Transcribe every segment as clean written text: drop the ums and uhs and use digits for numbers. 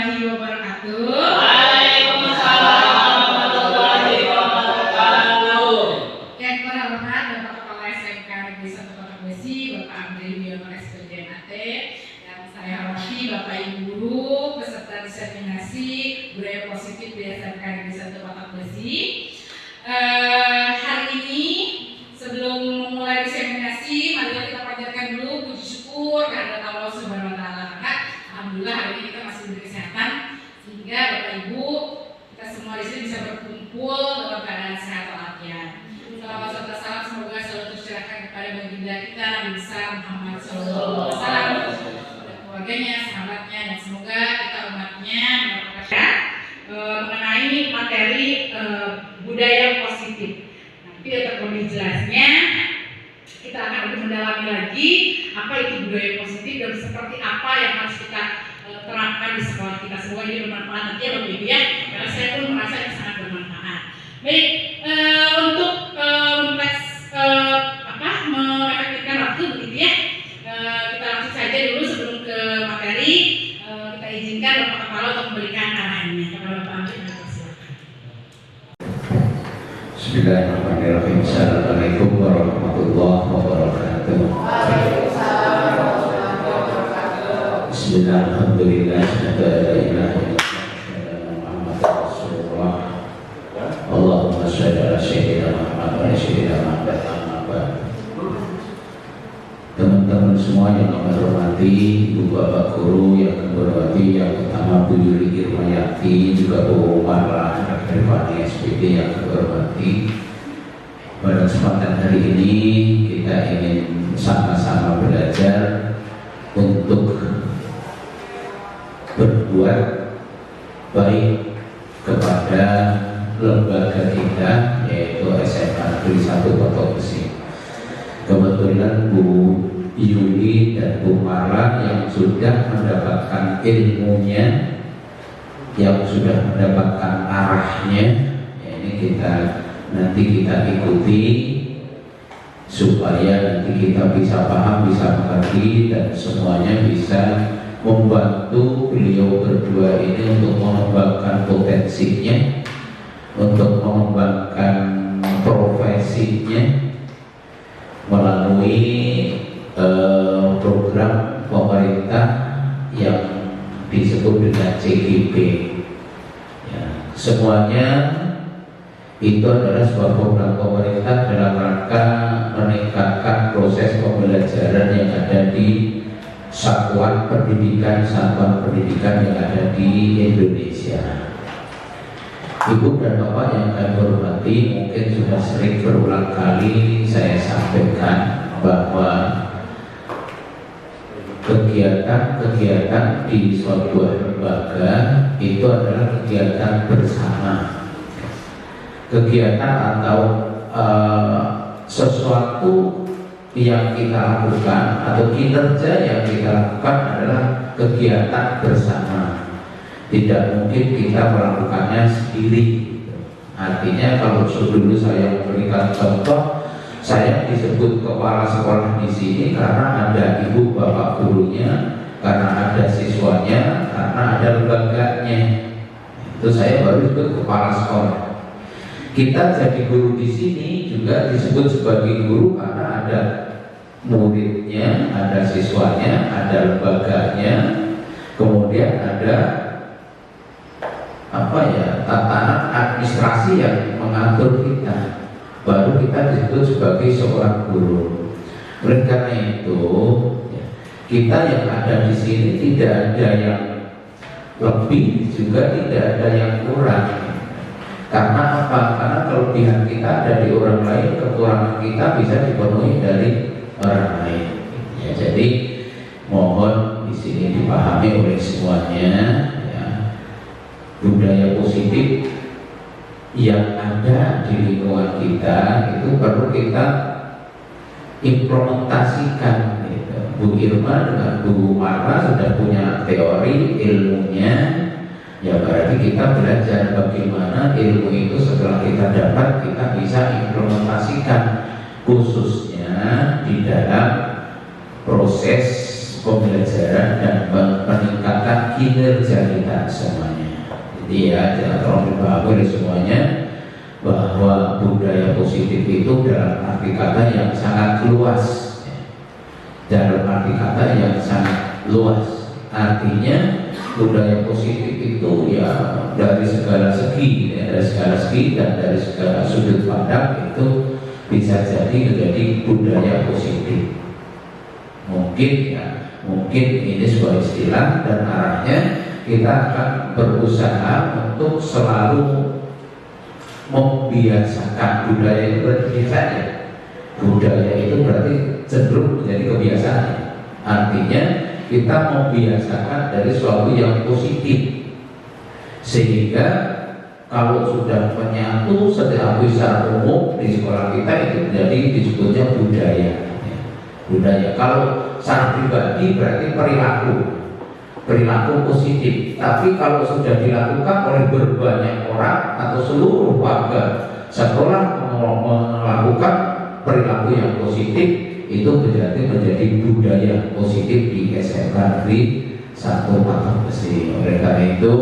warahmatullahi wabarakatuh. Waalaikumsalam warahmatullahi wabarakatuh. Yang terhormat Bapak Kepala SMK Negeri 1 Kota Besi, Bapak Andri Wiono SPDN AT, yang saya hormati Bapak Ibu guru, peserta diseminasi budaya positif di SMK Negeri 1 Kota Besi. Hari ini sebelum memulai diseminasi, mari kita panjatkan dulu puji syukur kehadirat Allah Subhanahu wa taala. Alhamdulillah hari ini kita masih diberi kesehatan sehingga Bapak Ibu kita semua di sini bisa berkumpul dalam keadaan sehat walafiat. Salawat serta salam semoga selalu tercurahkan kepada baginda kita Nabi besar Muhammad SAW, kepada keluarganya, sahabatnya, dan semoga kita umatnya mengenai materi budaya positif. Nanti untuk lebih jelasnya kita akan lebih mendalami lagi apa itu budaya positif dan seperti apa yang harus kita terapkan di sekolah kita. Semoga ini bermanfaat nanti ya Bapak Ibu ya, karena saya pun merasa ini sangat bermanfaat. Baik, untuk mengefektifkan waktu begitu ya, kita langsung saja dulu sebelum ke materi. Kita izinkan Bapak Kepala untuk memberikan arahannya. Kepada Bapak Amir, silakan. Bismillahirrahmanirrahim. Assalamualaikum warahmatullahi wabarakatuh. Bismillah, alhamdulillah, la ilaha illallah, Muhammadur Rasulullah. Allahumma shalli ala sayyidina Muhammad wa ala sayyidina Muhammad. Teman-teman semua yang kami hormati, Ibu Bapak Guru yang kami hormati, yang pertama Bu Yuli Irmayati, juga Bu Marla dari Fani SPD yang kami hormati. Pada kesempatan hari ini kita ingin sama-sama belajar untuk berbuat baik kepada lembaga kita, yaitu SMK Negeri 1 Kota Besi. Kebetulan Bu Yuli dan Bu Marla yang sudah mendapatkan ilmunya, yang sudah mendapatkan arahnya, ini nanti kita ikuti supaya nanti kita bisa paham, bisa mengerti, dan semuanya bisa membantu beliau berdua ini untuk mengembangkan potensinya, untuk mengembangkan profesinya melalui program pemerintah yang disebut dengan CGP. Ya, semuanya itu adalah sebuah program pemerintah dalam rangka meningkatkan proses pembelajaran yang ada di satuan pendidikan yang ada di Indonesia. Ibu dan Bapak yang kami hormati, mungkin sudah sering berulang kali saya sampaikan bahwa kegiatan-kegiatan di suatu lembaga itu adalah kegiatan bersama. Kegiatan atau sesuatu yang kita lakukan atau kinerja yang kita lakukan adalah kegiatan bersama. Tidak mungkin kita melakukannya sendiri. Artinya kalau dulu saya memberikan contoh, saya disebut kepala sekolah di sini karena ada ibu bapak gurunya, karena ada siswanya, karena ada lembaganya. Itu saya baru disebut kepala sekolah. Kita jadi guru di sini juga disebut sebagai guru karena ada muridnya, ada siswanya, ada lembaganya, kemudian ada tatanan administrasi yang mengatur kita, baru kita disebut sebagai seorang guru. Oleh karena itu, kita yang ada di sini tidak ada yang lebih, juga tidak ada yang kurang. Karena apa? Karena kelebihan kita ada di orang lain, kekurangan kita bisa dipenuhi dari orang lain. Ya, jadi mohon di sini dipahami oleh semuanya, ya, budaya positif yang ada di lingkungan kita itu perlu kita implementasikan. Gitu. Bu Irma dengan Bu Marla sudah punya teori ilmunya. Ya berarti kita belajar bagaimana ilmu itu setelah kita dapat kita bisa implementasikan, khususnya di dalam proses pembelajaran dan meningkatkan kinerja kita semuanya. Jadi ya jangan terlalu dipahami semuanya bahwa budaya positif itu dalam arti kata yang sangat luas, dalam arti kata yang sangat luas. Artinya budaya positif itu ya dari segala segi, dari segala segi dan dari segala sudut pandang itu bisa jadi menjadi budaya positif. Mungkin ini sebuah istilah dan arahnya kita akan berusaha untuk selalu membiasakan budaya itu berarti saja. Budaya itu berarti cenderung menjadi kebiasaan. Artinya kita membiasakan dari sesuatu yang positif, sehingga kalau sudah menyatu secara umum di sekolah kita itu jadi disebutnya budaya. Budaya kalau secara pribadi berarti perilaku positif. Tapi kalau sudah dilakukan oleh berbanyak orang atau seluruh warga sekolah melakukan perilaku yang positif, itu berarti menjadi budaya positif di SMA Negeri 1 Patok Besi. Oleh karena itu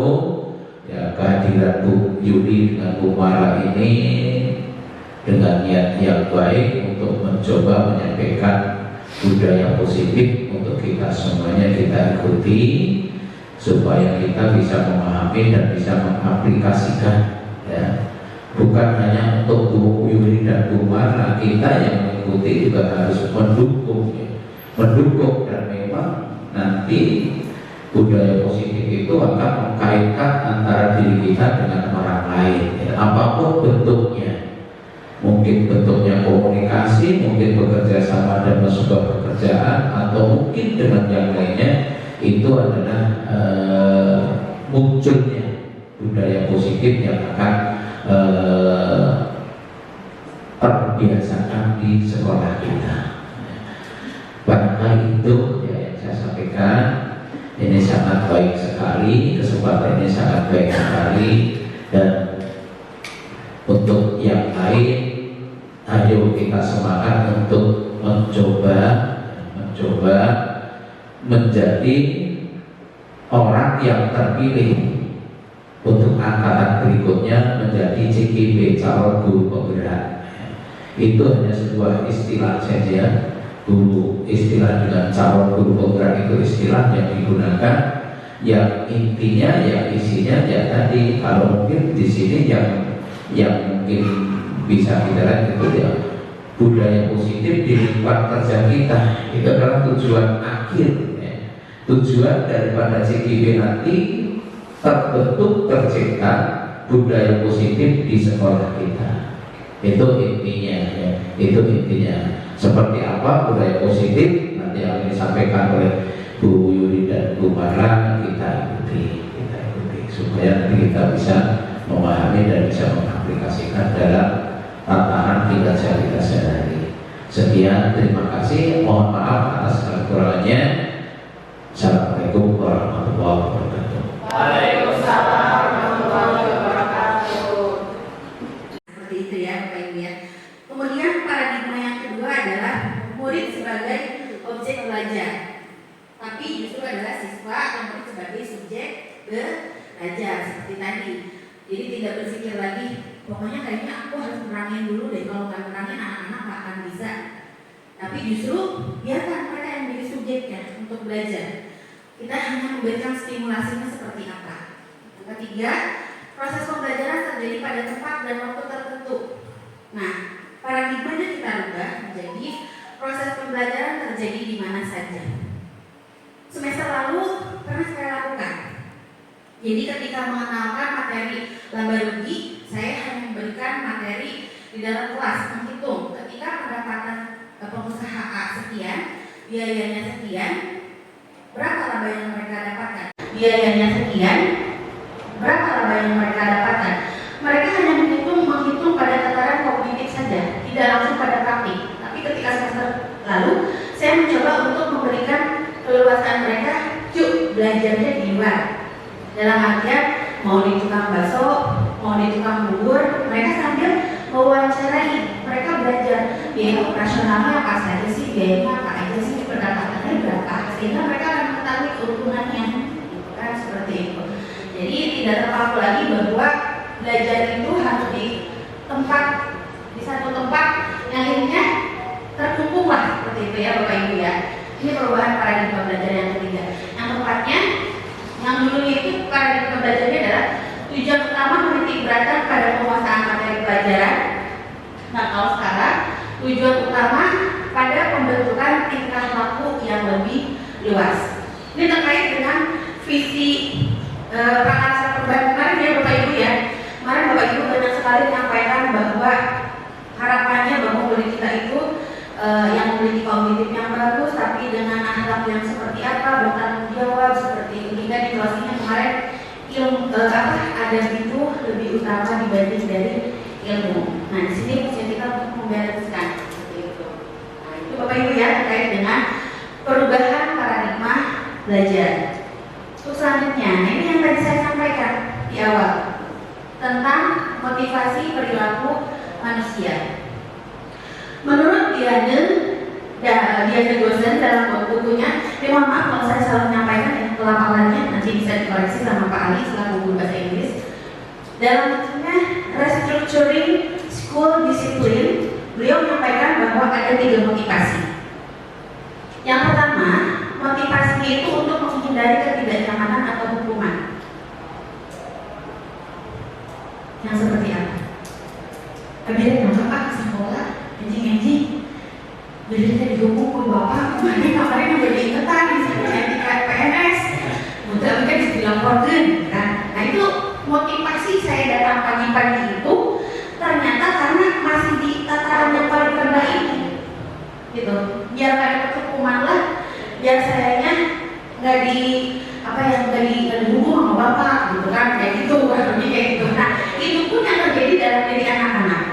ya kehadiran Bu Yuli dengan Bu Mara ini dengan niat yang baik untuk mencoba menyampaikan budaya positif untuk kita semuanya kita ikuti supaya kita bisa memahami dan bisa mengaplikasikan, ya. Bukan hanya untuk Bu Yuli dan Bu Mara, kita yang mengikuti juga harus mendukung, ya. Mendukung dan memang nanti budaya positif itu akan mengkaitkan antara diri kita dengan orang lain, ya. Apapun bentuknya. Mungkin bentuknya komunikasi, mungkin bekerja sama dalam sebuah pekerjaan, atau mungkin dengan yang lainnya. Itu adalah munculnya budaya positif yang akan terbiasakan di sekolah kita. Barangkali itu ya yang saya sampaikan. Ini sangat baik sekali, kesempatan ini sangat baik sekali, dan untuk yang lain ayo kita semangat untuk mencoba menjadi orang yang terpilih untuk angkatan berikutnya menjadi CGP, calon guru penggerak. Itu hanya sebuah istilah saja. Guru, istilah dengan calon guru penggerak itu istilah yang digunakan, yang intinya, yang isinya ya tadi. Kalau mungkin di sini yang mungkin bisa kita lihat itu ya budaya positif di lingkungan kerja kita. Itu adalah tujuan akhir, ya. Tujuan daripada CGP nanti terbentuk, tercipta budaya positif di sekolah kita. Itu intinya, ya. Itu intinya. Seperti apa budaya positif nanti yang disampaikan oleh Bu Yuli dan Bu Mara, kita ikuti supaya nanti kita bisa memahami dan bisa mengaplikasikan dalam tatanan kinerja kita sehari-hari. Sekian, terima kasih. Mohon maaf atas kekurangannya. Assalamualaikum warahmatullahi wabarakatuh. Waalaikumsalam warahmatullahi wabarakatuh. Seperti itu ya Bapak Ibu ya. Kemudian paradigma yang kedua adalah murid sebagai objek belajar, tapi justru adalah siswa yang murid sebagai subjek belajar seperti tadi. Jadi tidak berpikir lagi, pokoknya kayaknya aku harus menangin dulu deh, kalau nggak menangin anak-anak nggak akan bisa. Tapi justru biarkan mereka yang menjadi subjeknya untuk belajar. Kita hanya memberikan stimulasinya seperti apa. Yang ketiga, proses pembelajaran terjadi pada tempat dan waktu tertentu. Nah, paradigmanya kita rubah menjadi proses pembelajaran terjadi di mana saja. Semester lalu pernah saya lakukan. Jadi ketika mengenalkan materi laba rugi, saya hanya memberikan materi di dalam kelas, menghitung ketika pendapatan pengusaha A sekian, biayanya sekian, berapa laba yang mereka dapatkan? Biayanya sekian, berapa laba yang mereka dapatkan? Mereka hanya menghitung pada tataran kognitif saja, tidak langsung pada praktik. Tapi ketika semester lalu, saya mencoba untuk memberikan keleluasaan mereka, yuk belajarnya di luar. Dalam artian mau di tukang bakso, mau di tukang bubur, mereka sambil mewawancarai, mereka belajar biaya operasionalnya apa saja sih, biayanya apa aja sih, pendapatannya berapa, sehingga mereka akan mengetahui keuntungannya, gitu kan, seperti itu. Jadi tidak terpaku lagi bahwa belajar itu harus di satu tempat yang akhirnya terkungkung lah, seperti itu ya Bapak Ibu ya. Ini perubahan paradigma belajar yang ketiga. Yang tempatnya, yang dulunya itu paradigma belajarnya adalah tujuan utama menitik beratkan pada penguasaan materi pelajaran. Nah kalau sekarang tujuan utama pada pembentukan tingkah laku yang lebih luas. Ini terkait dengan visi prakarsa perubahan kemarin ya Bapak Ibu ya. Kemarin Bapak Ibu banyak sekali menyampaikan bahwa harapannya bahwa murid kita itu yang memiliki kognitif yang bagus, tapi dengan akhlak yang seperti apa, bertanggung jawab seperti itu. Hingga di closingnya kemarin ilmu adab itu lebih utama dibanding dari ilmu. Nah di sini fungsi kita untuk membereskan seperti itu. Nah itu Bapak Ibu ya terkait dengan perubahan paradigma belajar. Untuk selanjutnya, ini yang tadi saya sampaikan di awal tentang motivasi perilaku manusia. Menurut Diane Gosen dalam bukunya, mohon maaf kalau saya salah menyampaikan ya, pelafalannya nanti bisa dikoreksi sama Pak Ali selaku guru bahasa Inggris. Dalam bukunya Restructuring School Discipline, beliau menyampaikan bahwa ada 3 motivasi. Yang pertama, motivasi itu untuk menghindari ketidaknyamanan atau hukuman. Yang seperti apa? Kemudian kenapa ke sekolah? Anjing belinya dihukum ke bapak, kemarin udah diingetan di sertifikat PNS, mudah-mudahan bisa dilaporkan kan. Nah itu motivasi saya datang pagi-pagi itu ternyata karena masih di tataran yang paling rendah ini gitu, biar gak ada hukuman lah, biar sayanya nggak dihukum sama bapak gitu kan, kayak gitu kayak gitu. Nah itu pun yang terjadi dalam diri anak-anak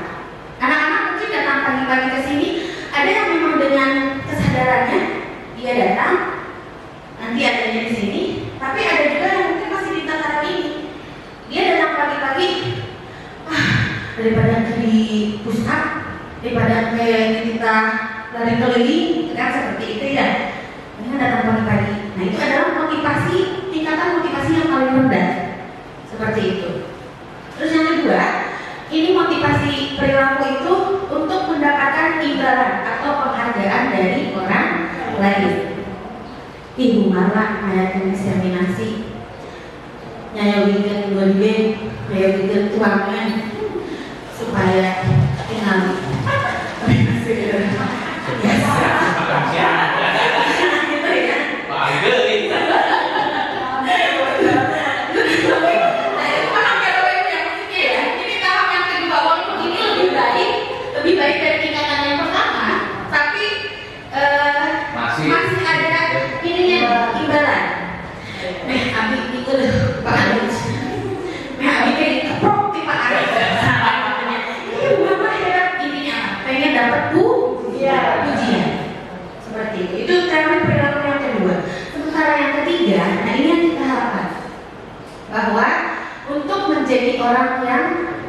mungkin datang pagi-pagi ke sini. Ada yang memang dengan kesadarannya dia datang, nanti adanya di sini, tapi ada juga yang mungkin masih di tataran ini. Dia datang pagi-pagi, daripada di pusat, daripada kayak kita lari keliling, kan seperti itu ya. Ini datang pagi-pagi. Nah itu adalah motivasi, tingkatan motivasi yang paling rendah, seperti itu. Terus yang kedua, ini motivasi perilaku itu untuk mendapatkan imbalan atau penghargaan dari orang lain. Ibu malah ngayakin inseminasi, nyayawikan dua dibe, nyayawikan tuangan supaya tinggal. Lebih baik dari tingkatan yang pertama, tapi masih ada ininya imbalan. Abi itu Pak Anies. Abi kayak dikeprok di Pak Anies. Mama hebat ininya, pengen dapat pujian. Seperti itu. Itu cara perilaku yang kedua. Sementara yang ketiga, nah ini yang kita harapkan bahwa untuk menjadi orang yang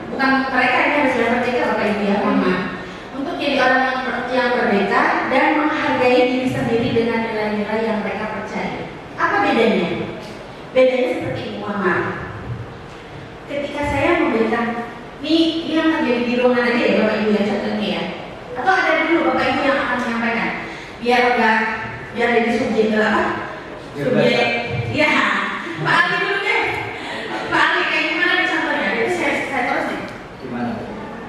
bukan mereka ini harus merdeka Bapak Ibu ya, Mama. Untuk jadi orang yang merdeka dan menghargai diri sendiri dengan nilai-nilai yang mereka percaya. Apa bedanya? Bedanya seperti ini, Mama. Ketika saya memberikan, ini yang terjadi di ruangan aja ya Bapak Ibu ya contohnya ya. Atau ada dulu Bapak Ibu yang akan menyampaikan, biar jadi subjek apa? Subjek, ya. Pak Ali dulu deh. Pak Ali kayak gimana nih contohnya? Jadi saya terus nih. Gimana?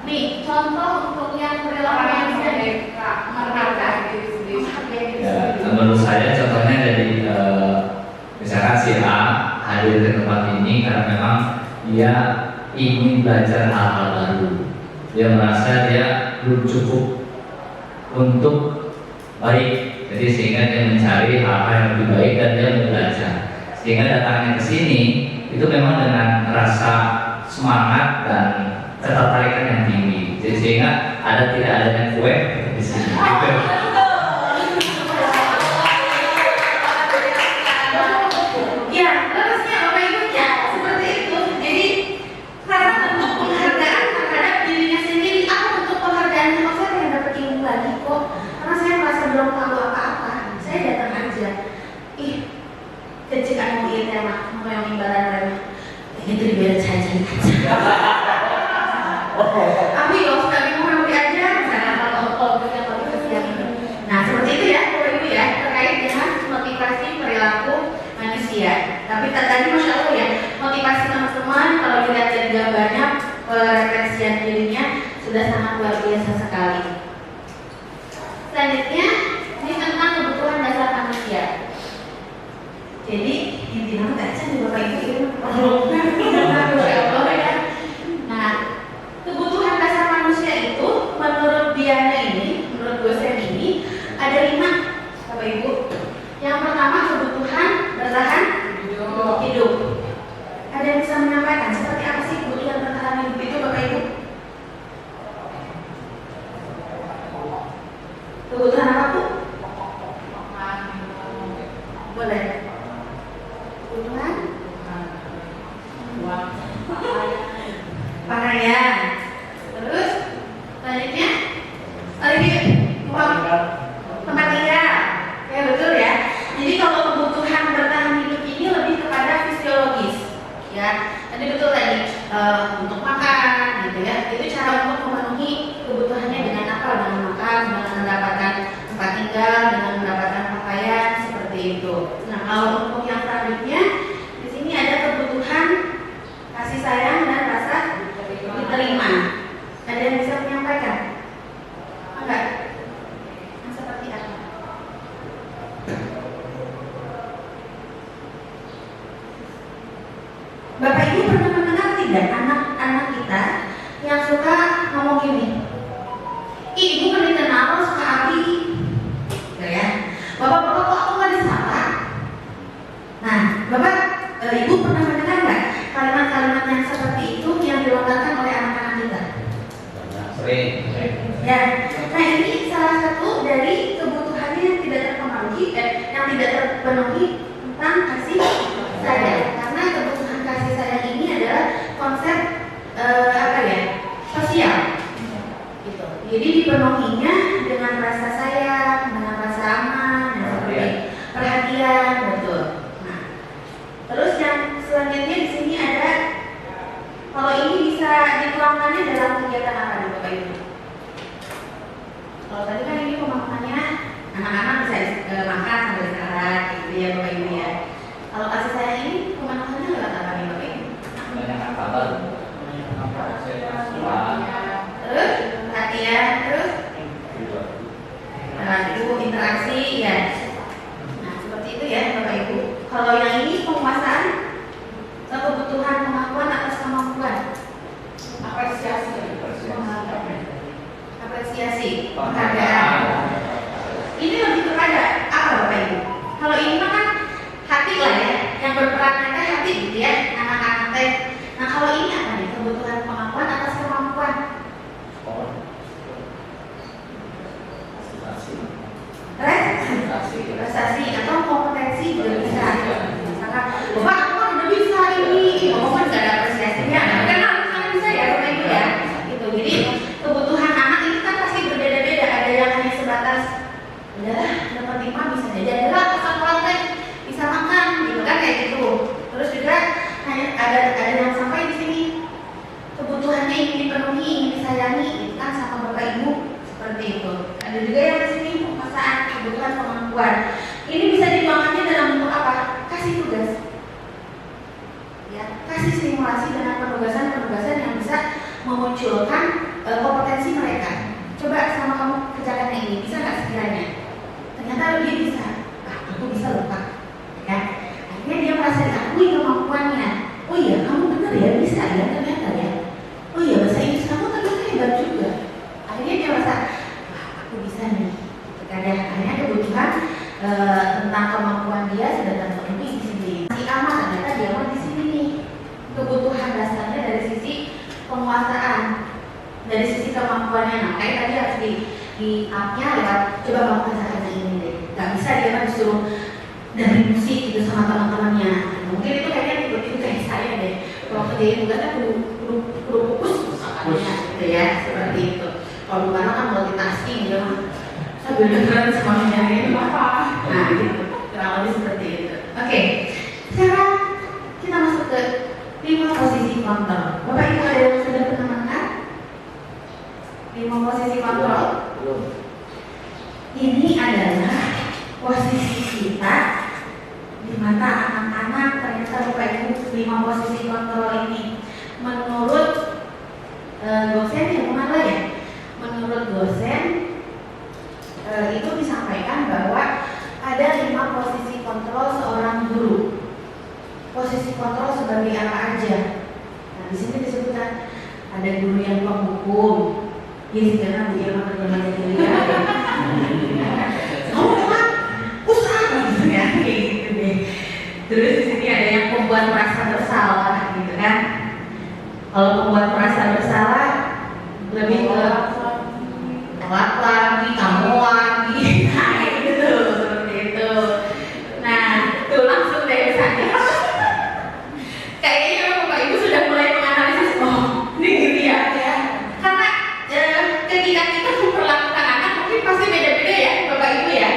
Nih, contoh untuk yang perilaku yang merdeka diri sendiri. Ya, menurut saya contohnya dari misalkan si A hadir ke tempat ini karena memang dia ingin belajar hal-hal baru. Dia merasa dia belum cukup untuk baik, jadi sehingga dia mencari hal-hal yang lebih baik dan dia belajar. Sehingga datangnya ke sini itu memang dengan rasa semangat dan ketertarikan yang tinggi. Jadi sehingga tidak adanya kue di sini. Ya, terusnya Bapak Ibu ya seperti itu. Jadi karena bentuk penghargaan terhadap dirinya sendiri, apa bentuk penghargaan? Oh, saya pengen dapat ilmu lagi kok. Karena saya merasa belum tahu apa-apa. Saya datang aja. itu dibayar cari-cari aja. Abi nggak usah bingung nanti aja, misalnya kalau yang nah seperti itu ya, Bapak Ibu ya, terkait dengan motivasi perilaku manusia. Tapi tadi Masya Allah ya, motivasi teman-teman kalau dilihat dari gambarnya, referensian dirinya sudah sangat luar biasa sekali. Selanjutnya ini tentang kebutuhan dasar manusia. Jadi inti nama baca di Bapak Ibu itu Masya Allah ya. Nah, kebutuhan dasar manusia itu menurut Diana ini, menurut dosen ini ada 5 Bapak Ibu. Yang pertama kebutuhan bertahan hidup. Ada yang bisa menyampaikan seperti apa sih kebutuhan bertahan hidup itu Bapak Ibu? Kebutuhan apa Bu? Boleh. Kebutuhan pakaian. Terus selanjutnya tempat tinggal. Ya betul ya. Jadi kalau kebutuhan bertahan hidup ini lebih kepada fisiologis. Ya, tadi betul tadi untuk makan gitu ya. Itu cara untuk memenuhi kebutuhannya dengan apa? Dengan makan, dengan mendapatkan tempat tinggal, dengan mendapatkan pakaian seperti itu. Nah, kalau untuk yang selanjutnya di sini ada kebutuhan kasih sayang dan rasa diterima. Ada yang bisa menyampaikan? Enggak? Yang seperti apa? Bapak Ibu pernah mendengar tidak anak-anak kita yang suka ngomong gini, Ibu kan dikenal suka api, gitu ya. Bapak-bapak kok aku nggak disapa? Nah, Bapak Ibu pernah mendengar nggak kalimat-kalimat yang seperti itu yang dilontarkan oleh anak-anak kita? Sering. Ya, nah ini salah satu dari kebutuhannya yang tidak terpenuhi, yang tidak terpenuhi tentang kasih sayang. Karena kebutuhan kasih sayang ini adalah konsep apa ya, sosial. Gitu. Jadi dipenuhinya dengan rasa sayang, dengan rasa aman, dan seperti perhatian, betul. Nah, terus yang selanjutnya di sini ada, kalau ini bisa dituangkannya dalam kegiatan apa nih Bapak Ibu? Kalau tadi kan ini pemahamannya anak-anak bisa makan sambil istirahat, gitu ya Bapak Ibu ya. Kalau kasih sayang ini pemahamannya lewat apa nih Bapak Ibu? Banyak kabar. Terus perhatian, terus itu interaksi ya. Nah seperti itu ya Bapak Ibu. Kalau yang ini penguasaan kebutuhan pengakuan atas kemampuan, apresiasi, penghargaan. Ini lebih kepada apa Bapak Ibu? Kalau ini mah kan hati lah ya, yang berperan ada hati gitu ya, anak-anak teh. Nah kalau ini apa nih? Kebutuhan pengakuan atas kemampuan. Prestasi atau kompetensi juga bisa. Misalkan, Bapak aku kan udah bisa ini, Bapak kan nggak ada apresiasinya. Nah, kan harus bisa ya Bapak Ibu ya. Gitu. Jadi kebutuhan anak ini kan pasti berbeda-beda. Ada yang hanya sebatas, udahlah dapat 5 bisa jajan, udahlah ke sekolah teh bisa makan, gitu kan kayak gitu. Terus juga hanya ada yang sampai di sini kebutuhannya ingin dipenuhi, ingin disayangi, gitu kan sama Bapak Ibu seperti itu. Ada juga yang di sini penguasaan kebutuhan kemampuan. Ini bisa dituangkannya dalam bentuk apa? Kasih tugas, ya, kasih stimulasi dengan penugasan-penugasan yang bisa memunculkan kompetensi mereka. Coba sama kamu kerjakan yang ini, bisa nggak sekiranya? Ternyata dia bisa, aku bisa lupa, ya. Akhirnya dia merasa diakui kemampuannya. Oh iya, kamu benar ya, bisa ya ternyata ya. Oh iya, bahasa Inggris kamu ternyata hebat juga. Akhirnya dia merasa, aku bisa nih. Akhirnya kebutuhan tentang kemampuan dia sudah terpenuhi di sini. Si amat ternyata dia mah di sini nih. Kebutuhan dasarnya dari sisi penguasaan, dari sisi kemampuannya. Nah, kayak tadi harus di up-nya lewat coba kamu kerjakan ini deh. Gak bisa dia mah disuruh dari musik gitu sama teman-temannya. Mungkin itu kayaknya tiba-tiba kayak saya deh. Kalau kerjain tugasnya perlu fokus misalnya gitu ya, seperti itu. Kalau bukan kan multitasking gitu. Sambil dengerin semuanya ini apa? Nah gitu, kurang lebih seperti itu. Oke, sekarang kita masuk ke 5 posisi kontrol. Bapak Ibu ada yang sudah pernah makan? 5 posisi kontrol. Ini adalah posisi kita di mata anak-anak. Ternyata Bapak Ibu 5 posisi kontrol ini menurut dosen yang mana ya? Menurut dosen itu disampaikan bahwa ada 5 posisi kontrol seorang guru. Posisi kontrol sebagai apa aja? Nah, di sini disebutkan ada guru yang penghukum. Ya sih karena Bu Irma kerjanya dulu ya. Oh, memang usaha gitu ya, kayak gitu deh. Terus di sini ada yang pembuat merasa bersalah gitu kan. Kalau pembuat merasa bersalah lebih ke telat lagi, kamu lagi, kayak gitu, seperti itu. Nah, itu langsung deh misalnya. Kayaknya Bapak Ibu sudah mulai menganalisis, oh ini gitu ya. Karena ketika kita memperlakukan anak mungkin pasti beda-beda ya Bapak Ibu ya.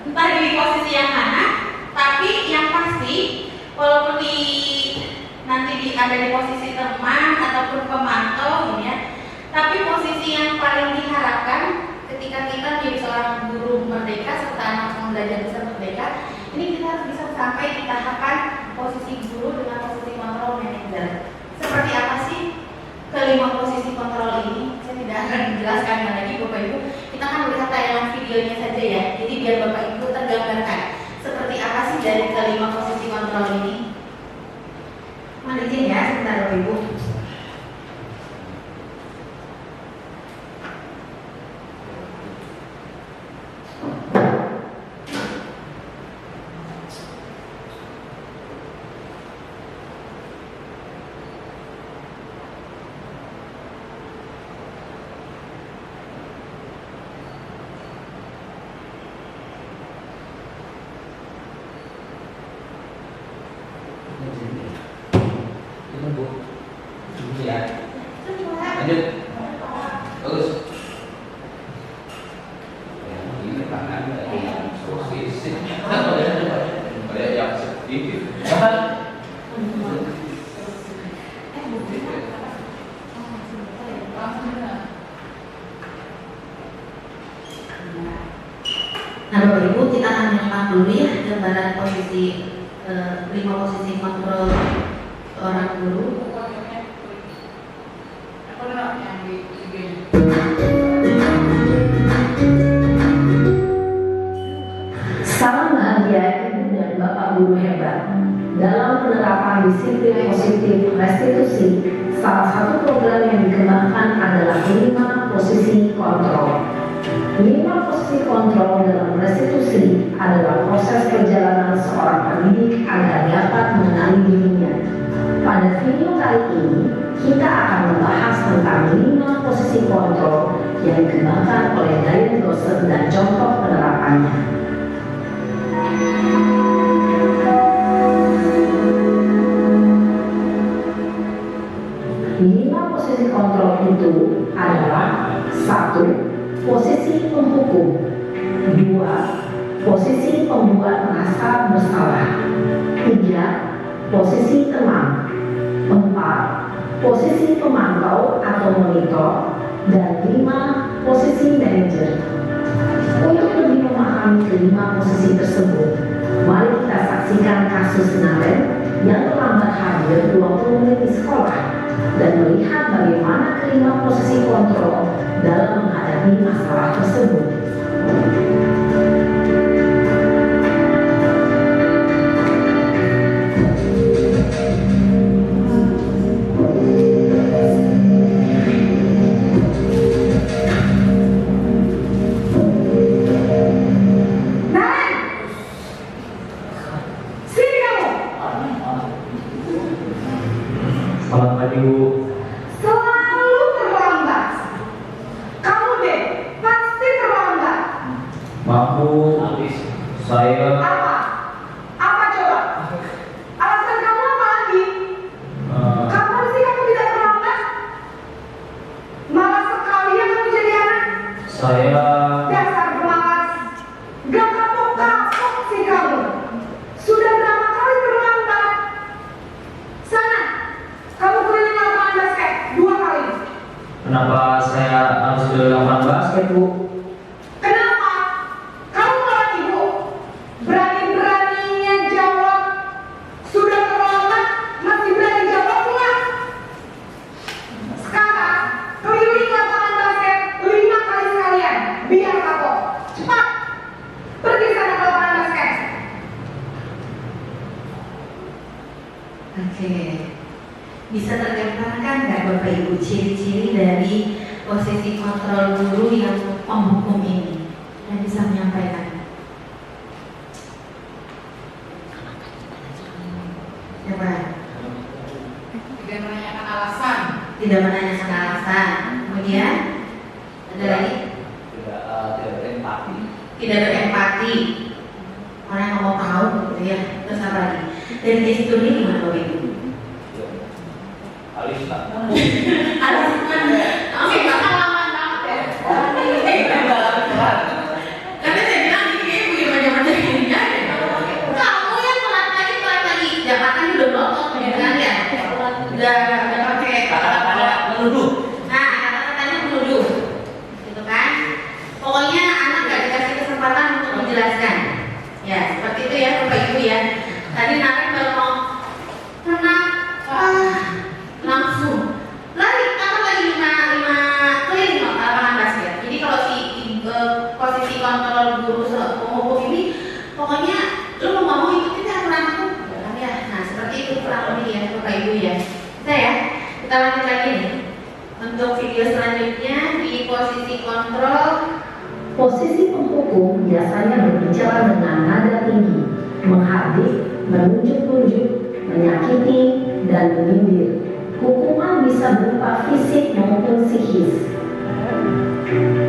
Entah di posisi yang mana, tapi yang pasti walaupun ada di posisi teman ataupun pemantau gitu ya, tapi posisi yang paling diharapkan ketika kita menjadi seorang guru merdeka serta anak belajar bisa merdeka, ini kita harus bisa sampai di tahapan posisi guru dengan posisi kontrol manajer. Seperti apa sih kelima posisi kontrol ini? Saya tidak akan menjelaskan lagi Bapak Ibu. Kita akan melihat tayangan videonya saja ya. Jadi biar Bapak Ibu tergambarkan seperti apa sih dari kelima posisi kontrol ini. Mohon izin ya sebentar Bapak Ibu. Lanjut. Bagus. Ini tangan dari posisi. Kayak yang sedikit. Nah Bapak Ibu, kita akan menyimak dulu ya gambaran posisi 5 posisi kontrol seorang guru. Salam bahagia Ibu dan Bapak Guru hebat. Dalam penerapan disiplin positif restitusi, salah satu program yang dikembangkan adalah 5 posisi kontrol. 5 posisi kontrol dalam restitusi adalah proses perjalanan seorang pendidik agar dapat mengenali dirinya. Pada video kali ini, kita akan membahas tentang 5 posisi kontrol yang dikembangkan oleh Diane Dawson dan contoh penerapannya. 5 posisi kontrol itu adalah 1. Posisi penghukum, 2. Posisi pembuat merasa bersalah, 3. Posisi teman, 4. Posisi pemantau atau monitor, dan 5. Posisi manajer. Untuk lebih memahami kelima posisi tersebut, mari kita saksikan kasus Naren yang terlambat hadir 20 menit di sekolah dan melihat bagaimana kelima posisi kontrol dalam menghadapi masalah tersebut. Selamat pagi Bu. Selalu terlambat. Kamu deh pasti terlambat. Maaf Bu, saya Apa? Apa coba? Alasan kamu apa lagi? Kapan sih kamu tidak terlambat? Malas sekali ya kamu jadi anak. saya Dasar pemalas. Gak kapok-kapok sih kamu. Sudah berapa kali terlambat? Sana, Kenapa saya harus ke lapangan basket, Bu? Kenapa? Kamu malah ibu berani-beraninya jawab. Sudah terlambat masih berani jawab pula. Sekarang keliling lapangan basket 5 kali sekalian. Biar kapok. Cepat pergi sana ke lapangan basket. Oke, bisa tergambarkan nggak Bapak Ibu ciri-ciri dari posisi kontrol guru yang penghukum ini? Yang bisa menyampaikan? Coba. Tidak menanyakan alasan. Tidak menanyakan alasan. Kemudian ada lagi? Tidak berempati. Tidak berempati. Orang yang mau tahu gitu ya. Terus apa lagi? Dari gestur ini gimana Bapak Ibu? Alisa. Oke, pengalaman banget ya. Karena saya bilang ini kayak punya macam-macam ini ya. Kamu yang telat lagi, jabatan udah botok ya kan ya. Udah pakai Kata-kata menuduh. Nah, kata-katanya menuduh, gitu kan? Pokoknya anak gak dikasih kesempatan untuk menjelaskan. Ya, seperti itu ya Bapak Ibu ya. Tadi Naren baru mau langsung lari apa lagi 5 keliling lapangan basket. Jadi kalau si posisi kontrol guru penghukum ini pokoknya lu mau ngomong ikutin aturan aku ya. Nah seperti itu kurang lebih ya Bapak Ibu ya. Bisa ya, kita lanjut lagi nih untuk video selanjutnya di posisi kontrol. Posisi penghukum biasanya berbicara dengan nada tinggi, menghardik, menunjuk-nunjuk, menyakiti, dan menyindir. Hukuman bisa berupa fisik maupun psikis.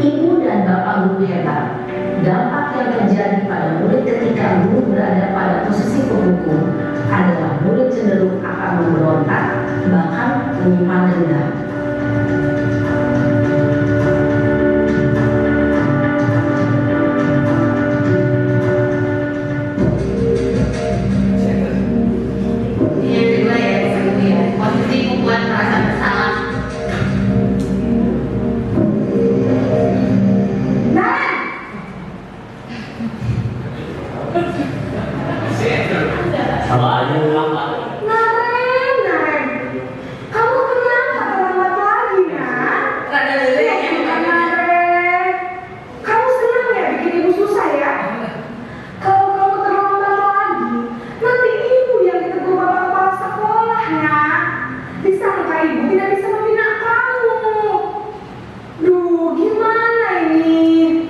Ibu dan bapak guru hebat. Dampak yang terjadi pada murid ketika guru berada pada posisi penghukum adalah murid cenderung akan memberontak, bahkan menyimpan dendam. Yang kedua ya Bapak Ibu ya, posisi membuat merasa bersalah. Sama aja ulang, Pak. Naren, kamu kenapa terlambat lagi, Nak? Rada lele ya Bapak Ibu. Naren, kamu senang ya bikin ibu susah ya? Kalau kamu terlambat lagi, nanti ibu yang ditegur bapak kepala sekolah, Nak. Disangka ibu tidak bisa membina kamu. Duh, gimana ini?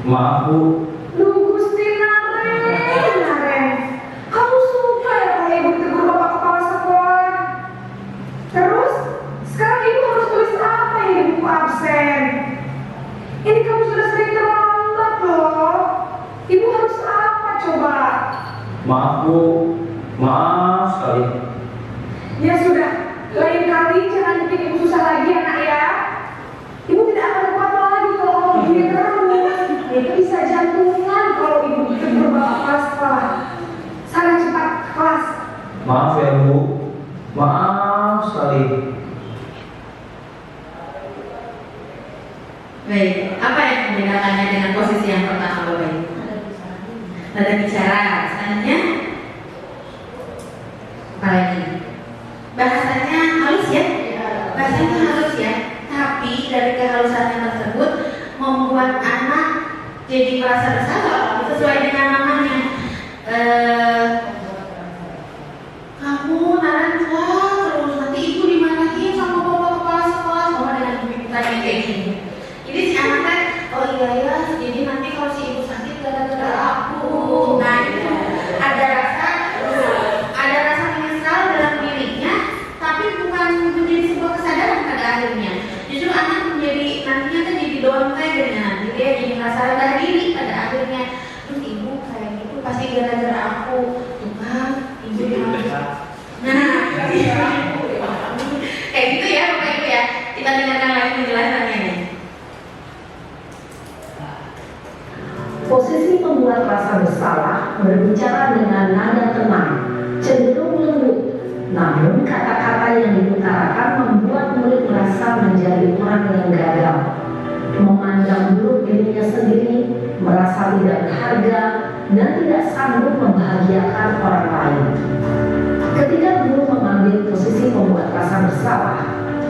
Maaf, Bu. Duh, Gusti Naren, kamu suka ya kalau ibu ditegur bapak kepala sekolah? Terus, sekarang ibu harus tulis apa ini di buku absen? Ini kamu sudah sering terlambat loh. Ibu harus apa coba? Maaf, Bu. Maaf sekali. Ya sudah, lain kali jangan bikin ibu susah lagi ya nak ya. Ibu tidak akan kuat lagi kalau kamu begini terus. Bisa jantungan kalau ibu ditegur bapak kepala sekolah. Sana cepat ke kelas. Maaf ya, Bu. Maaf sekali. Baik, apa yang membedakannya dengan posisi yang pertama Bapak Ibu? Nada bicara, selanjutnya apa lagi? Bahasanya halus ya? Bahasanya halus ya, tapi dari kehalusannya tersebut membuat anak jadi merasa bersalah sesuai dengan namanya. Kamu Naren terus nanti ibu dimarahin sama bapak kepala sekolah sama dengan pertanyaan kayak gini. Jadi si anak kan, oh iya ya, jadi nanti kalau si ibu sakit gara-gara aku. Nah, ada rasa menyesal dalam dirinya, tapi bukan menjadi sebuah kesadaran pada akhirnya. Justru anak menjadi nantinya kan jadi downplay dengan dia jadi merasa rendah diri pada akhirnya. Terus ibu kayak gitu pasti gara-gara aku. Tuh kan, ibu nah, kayak gitu ya Bapak Ibu ya. Kita dengarkan lagi penjelasannya nih. Posisi pembuat rasa bersalah berbicara dengan nada tenang, cenderung lembut, namun kata-kata yang diutarakan membuat murid merasa menjadi orang yang gagal, memandang buruk dirinya sendiri, merasa tidak berharga, dan tidak sanggup membahagiakan orang lain. Ketika guru mengambil posisi pembuat rasa bersalah,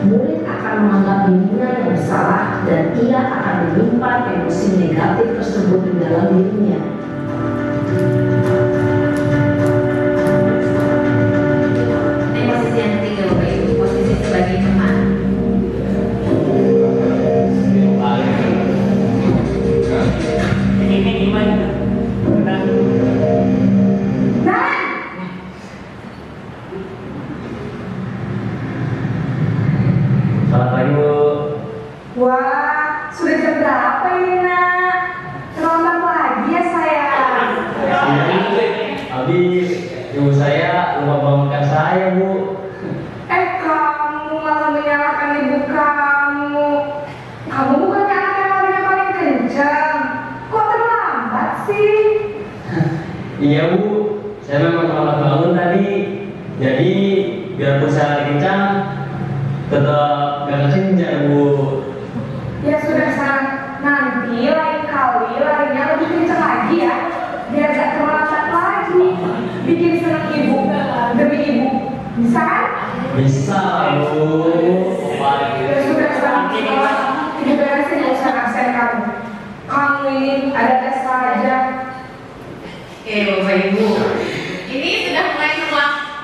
murid akan menganggap dirinya yang bersalah dan ia akan menyimpan emosi negatif tersebut di dalam dirinya. Ini posisi yang ketiga Bapak Ibu, posisi sebagai teman. Ini gimana? Selamat pagi Bu. Wah, sudah jam berapa ini nak? Terlambat lagi ya sayang. Habis ibu saya lupa bangunkan saya Bu. Kamu malah menyalahkan ibu kamu. Kamu bukannya anak yang larinya paling kencang. Kok terlambat sih? Iya Bu, saya memang terlambat bangun tadi. Jadi biarpun saya lagi kencang, tetap gak kencang Bu. Ya sudah sang, nanti lain kali larinya lebih kencang lagi ya. Biar gak terlambat lagi. Bikin senang ibu demi ibu. Bisa kan? Bisa Bu. Ya sudah sang, ibu beresin urusan absen kamu. Kamu ini ada saja. Oke Bapak Ibu, ini sudah mulai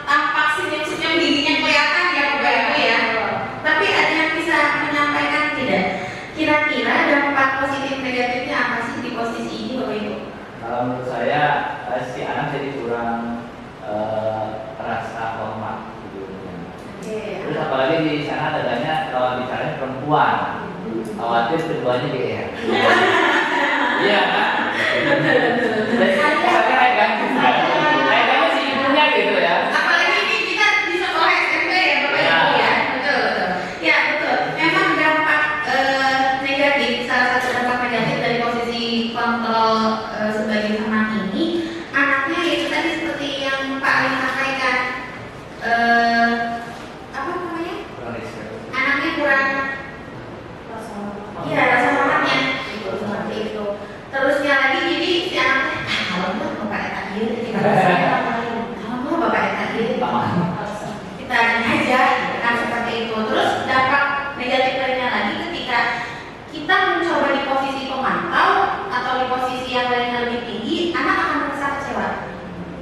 tampak senyum-senyum giginya kelihatan ya Bapak Ibu ya. Tapi ada yang bisa menyampaikan tidak? Kira-kira dampak positif negatifnya apa sih di posisi ini Bapak Ibu? Kalau menurut saya si anak jadi kurang terasa hormat gitu. Terus apalagi di sana adanya lawan bicaranya perempuan, khawatir keduanya GR. Iya kan? Kayaknya si ibunya gitu ya. Apalagi ini kita di sekolah SMP ya Bapak Ibu ya. Betul. Ya betul. Memang dampak negatif, salah satu dampak negatif dari posisi kontrol sebagai teman ini, anaknya itu tadi seperti yang Pak Ali sampaikan, apa namanya? Anaknya kurang, iya rasa hormatnya, seperti itu. Terusnya lagi jadi si anaknya, kalau enggak Bapak Eta dia, kalau Bapak Eta dia, kita aja kan seperti itu. Terus dampak negatif lainnya lagi ketika kita mencoba di posisi pemantau atau di posisi yang lainnya lebih tinggi, anak akan merasa kecewa.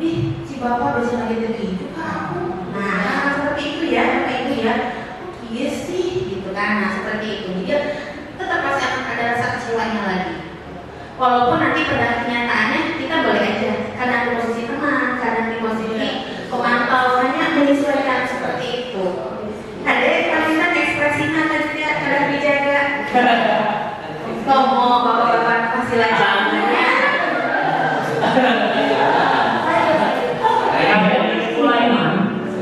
Ih, si bapak bisa lagi gitu ke aku. Nah, seperti itu ya, Bapak Ibu ya. Oh, iya sih, gitu kan. Nah, seperti itu. Dia tetap pasti akan ada rasa kecewanya lagi. Walaupun nanti pada kenyataannya kita boleh aja kadang di posisi teman, kadang di posisi pemantau, hanya menyesuaikan seperti itu. Ada kalian ekspresinya tadi ya, kadang dijaga. Ngomong bapak-bapak pasti lancar.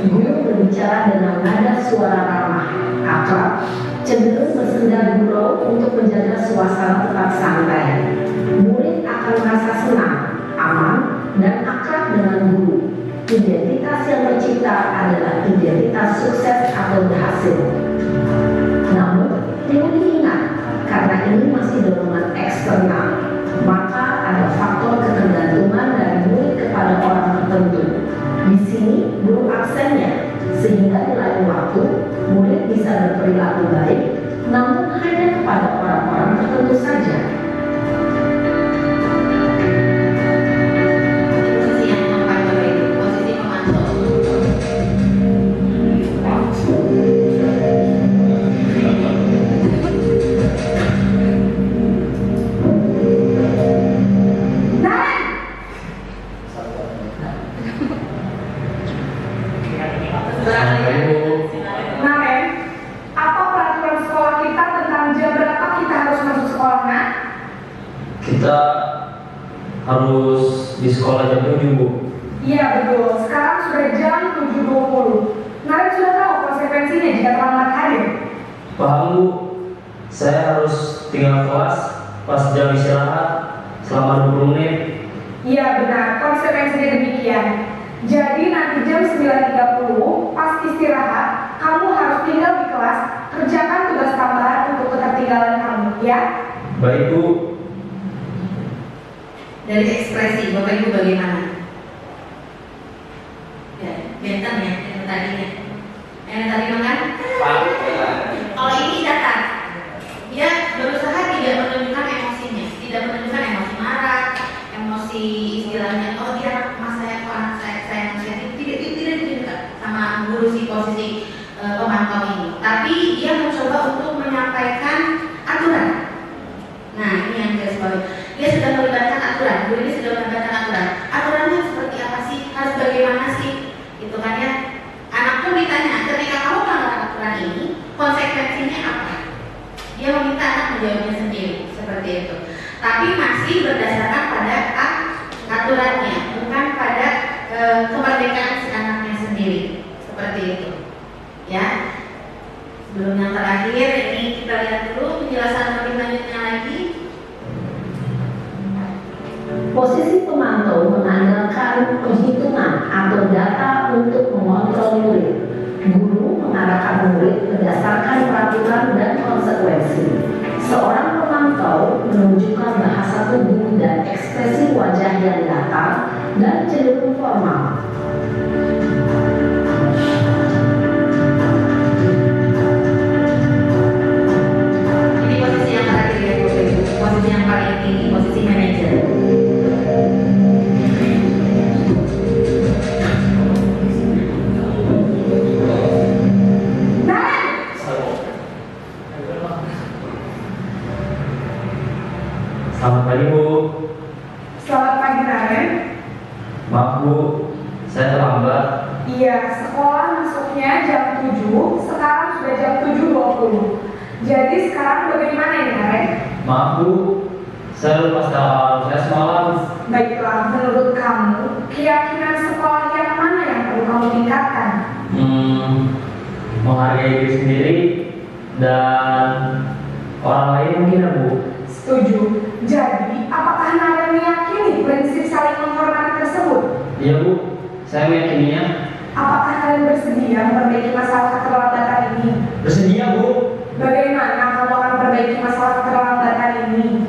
Guru berbicara dengan nada suara ramah, akrab, cenderung bersenda gurau untuk menjaga suasana tetap santai. Murid akan merasa senang, aman, dan akrab dengan guru. Identitas yang tercipta adalah identitas sukses atau berhasil. Namun, perlu diingat, karena ini masih dorongan eksternal, maka ada faktor ketergantungan dari murid kepada orang tertentu. Di sini, guru aksennya, sehingga di lain waktu, murid bisa berperilaku baik, namun hanya kepada orang-orang tertentu saja. Posisi yang keempat Bapak Ibu, posisi pemantau. Nah, apa peraturan sekolah kita tentang jam berapa kita harus masuk sekolah, Nak? Kita harus di sekolah jam 7 Bu. Iya betul, sekarang sudah jam 7.20. Nari sudah tahu konsekuensinya jika terlambat hadir. Paham Bu, saya harus tinggal kelas pas jam istirahat selama 20 menit. Iya benar, konsekuensinya demikian. Jadi nanti jam 9.30 pas istirahat, kamu harus tinggal di kelas, kerjakan tugas tambahan untuk ketertinggalan kamu, ya? Baik Bu. Dari ekspresi Bapak Ibu bagaimana? Ya, benteng ya, yang tadinya. Yang tadi makan? Kalau ini datar, dia berusaha tidak menunjukkan emosinya, tidak menunjukkan emosi marah, emosi istilahnya, oh dia mas saya, kok anak saya tidak ditunjukkan sama guru si posisi pemantau ini. Tapi dia mencoba untuk menyampaikan aturan. Nah ini yang garis bawah. Dia sudah melibatkan aturan, guru ini sudah melibatkan aturan. Aturannya seperti apa sih? Harus bagaimana sih? Itu kan ya. Anak pun ditanya, ketika kamu melanggar aturan ini, konsekuensinya apa? Dia meminta anak menjawabnya sendiri, seperti itu. Tapi masih berdasarkan pada aturannya, bukan pada kemerdekaan si anaknya sendiri, seperti itu. Ya. Sebelum yang terakhir, ini kita lihat dulu penjelasan lebih lanjutnya lagi. Posisi pemantau mengandalkan penghitungan atau data untuk mengontrol murid. Guru mengarahkan murid berdasarkan peraturan dan konsekuensi. Seorang pemantau menunjukkan bahasa tubuh dan ekspresi wajah yang datar dan cenderung formal. Ini posisi yang terakhir ya, posisi yang paling tinggi, posisi manajer. Selamat pagi Bu. Selamat pagi, Naren. Maaf Bu, saya terlambat. Iya, sekolah masuknya jam 7, sekarang sudah jam 7.20. Jadi sekarang bagaimana ini, Naren? Maaf Bu, saya lupa setelah saya semalam. Baiklah, menurut kamu, keyakinan sekolah yang mana yang perlu kamu tingkatkan? Menghargai diri sendiri dan orang lain mungkin ya Bu. Setuju. Jadi, apakah Naren meyakini prinsip saling menghormati tersebut? Iya Bu, saya meyakininya. Apakah Naren bersedia memperbaiki masalah keterlambatan ini? Bersedia Bu. Bagaimana kamu akan memperbaiki masalah keterlambatan ini?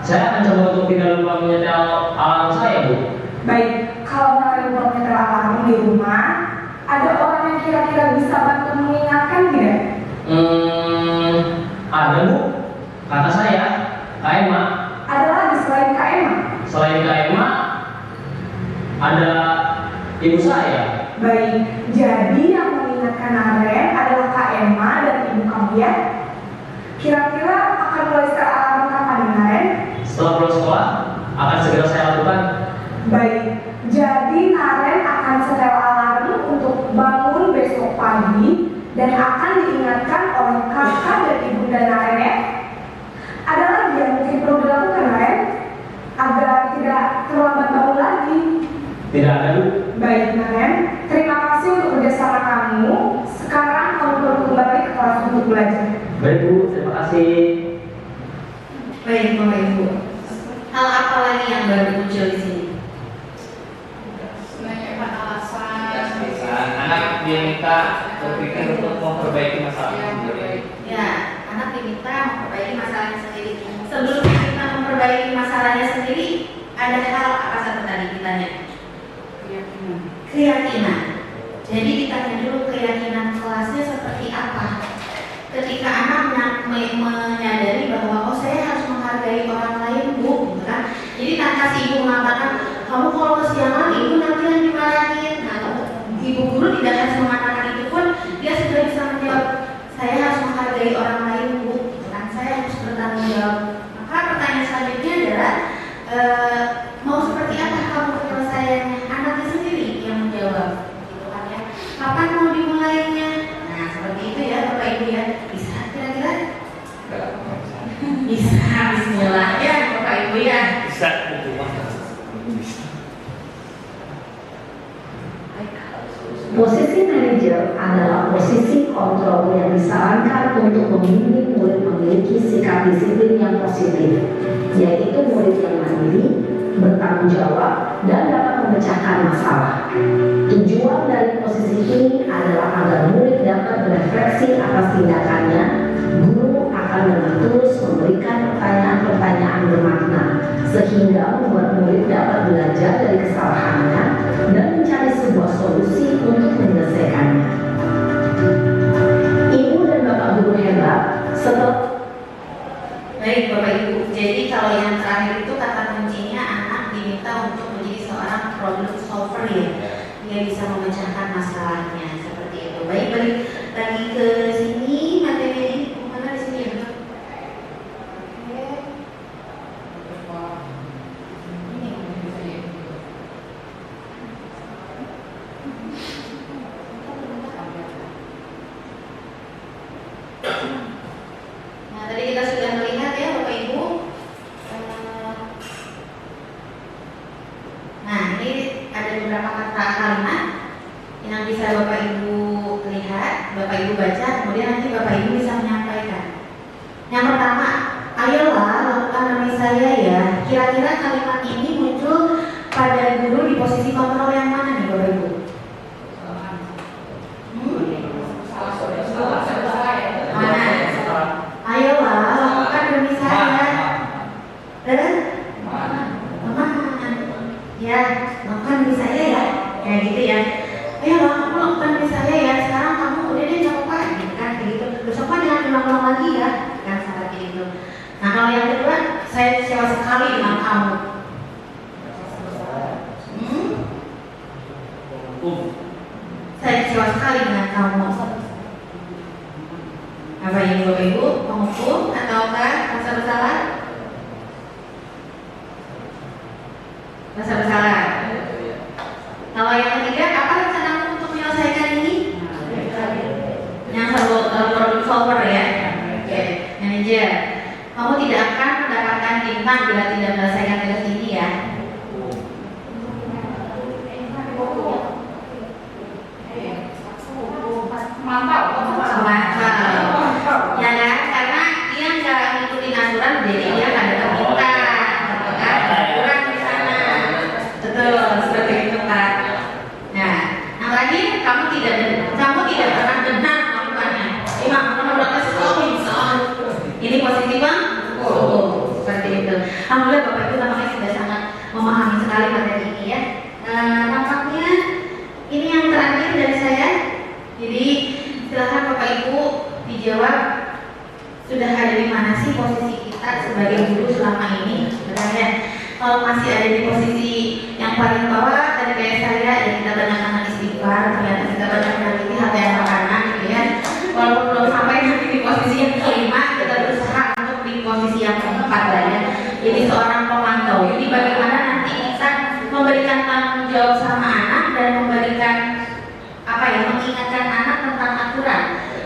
Saya akan coba untuk tidak lupa menyetel alarm saya Bu. Baik, kalau Naren belum nyetel alarm di rumah, ada orang yang kira-kira bisa bantu mengingatkan tidak? Ada Bu, kata saya, Kak Emma. Ada lagi selain Kak Emma? Selain Kak Emma, ada ibu saya. Baik, jadi yang mengingatkan Naren adalah Kak Emma dan ibu kamu ya? Kira-kira akan mulai setel alarm kapan nih, Naren? Setelah pulang sekolah, akan segera saya lakukan. Baik, jadi Naren akan setel alarm untuk bangun besok pagi dan akan diingatkan oleh kakak dan ibunda Naren ya. Ada lagi yang mungkin perlu dilakukan, Naren, agar tidak terlambat bangun lagi? Tidak ada Bu. Baik, Naren, terima kasih untuk kerjasama kamu. Sekarang kamu perlu kembali ke kelas untuk belajar. Baik Bu, terima kasih. Baik Bapak Ibu. Hal apa lagi yang baru muncul di sini? Menanyakan alasan. Anak diminta berpikir untuk memperbaiki masalahnya sendiri. Ya, anak diminta memperbaiki masalahnya sendiri. Sebelum kita memperbaiki masalahnya sendiri, ada hal apa satu tadi ditanya? Keyakinan. Jadi ditanya dulu keyakinan kelasnya seperti apa. Ketika anak menyadari bahwa oh saya harus menghargai orang lain Bu, gitu kan? Jadi tanpa si ibu mengatakan kamu kalau kesiangan ibu nanti yang dimarahin. Nah, ibu guru tidak harus mengatakan itu pun dia sudah bisa menjawab saya harus menghargai orang lain Bu, gitu kan? Saya harus bertanggung jawab. Maka pertanyaan selanjutnya adalah mau seperti apa kamu penyelesaiannya? Anaknya sendiri yang menjawab, gitu kan ya? Kapan mau dimulainya? Nah seperti itu ya Bapak Ibu ya. Bisa kira-kira? Bisa, Bismillah ya Bapak Ibu ya. Bisa itu Posisi manajer adalah posisi kontrol yang disarankan untuk membimbing murid memiliki sikap disiplin yang positif, yaitu murid yang mandiri, bertanggung jawab, dan dapat memecahkan masalah. Tujuan dari posisi ini adalah agar murid dapat berefleksi atas tindakannya. Guru akan dengan tulus memberikan pertanyaan-pertanyaan bermakna sehingga membuat murid dapat belajar dari kesalahannya dan mencari sebuah solusi untuk menyelesaikannya. Ibu dan Bapak guru hebat setelah Baik Bapak Ibu, jadi kalau yang terakhir itu kata kuncinya anak diminta untuk menjadi seorang problem solver ya. Dia bisa memecahkan masalahnya seperti itu. Baik, balik lagi ke sini materi ini mana di sini ya? Nah, tadi kita sudah melihat ya Bapak Ibu. Nah, ini ada beberapa kata kalimat yang bisa Bapak Ibu lihat, Bapak Ibu baca, kemudian nanti Bapak Ibu bisa menyampaikan. Yang pertama, ayolah lakukan demi saya ya. Kira-kira kalimat ini muncul pada guru di posisi kontrol yang mana nih Bapak Ibu? Mana? Ayolah lakukan demi saya. Dan ya, lakukan demi saya ya. Kayak gitu ya. Ayolah kamu lakukan demi saya ya. Sekarang kamu udah deh nggak apa-apa gitu kan, kayak gitu. Besok kan jangan ulang-ulang lagi ya, kan seperti itu. Nah kalau yang kedua, saya kecewa sekali dengan kamu. Saya kecewa sekali dengan kamu. Apa ini Bapak Ibu? Menghukum ataukah rasa bersalah? Rasa bersalah. Kalau yang ketiga, apa rencanamu untuk menyelesaikan ini? Yang problem solver ya. Oke, manajer. Kamu tidak akan mendapatkan bintang bila tidak menyelesaikan tugas ini ya. Mantap. Ya kan? Karena dia nggak ngikutin aturan, jadi dia nggak dapat bintang, gitu kan? Kurang di sana. Betul, seperti itu kan. Nah, yang terakhir kamu tidak pernah benar melakukannya. Imam, kamu protes ini posisi bang? Seperti itu. Alhamdulillah Bapak Ibu tampaknya sudah sangat memahami sekali materi ini ya. Tampaknya ini yang terakhir dari saya. Jadi silakan Bapak Ibu dijawab, sudah ada di mana sih posisi kita sebagai guru selama ini? Sebenarnya kalau masih ada di posisi yang paling bawah tadi kayak saya, ya kita banyak istighfar, ternyata kita banyak meneliti hal yang makanan gitu ya. Walaupun belum sampai nanti di posisi yang kelima, kita berusaha untuk di posisi yang keempat lah ya. Jadi seorang pemantau. Jadi bagaimana nanti kita memberikan tanggung jawab sama anak dan memberikan mengingatkan anak tentang aturan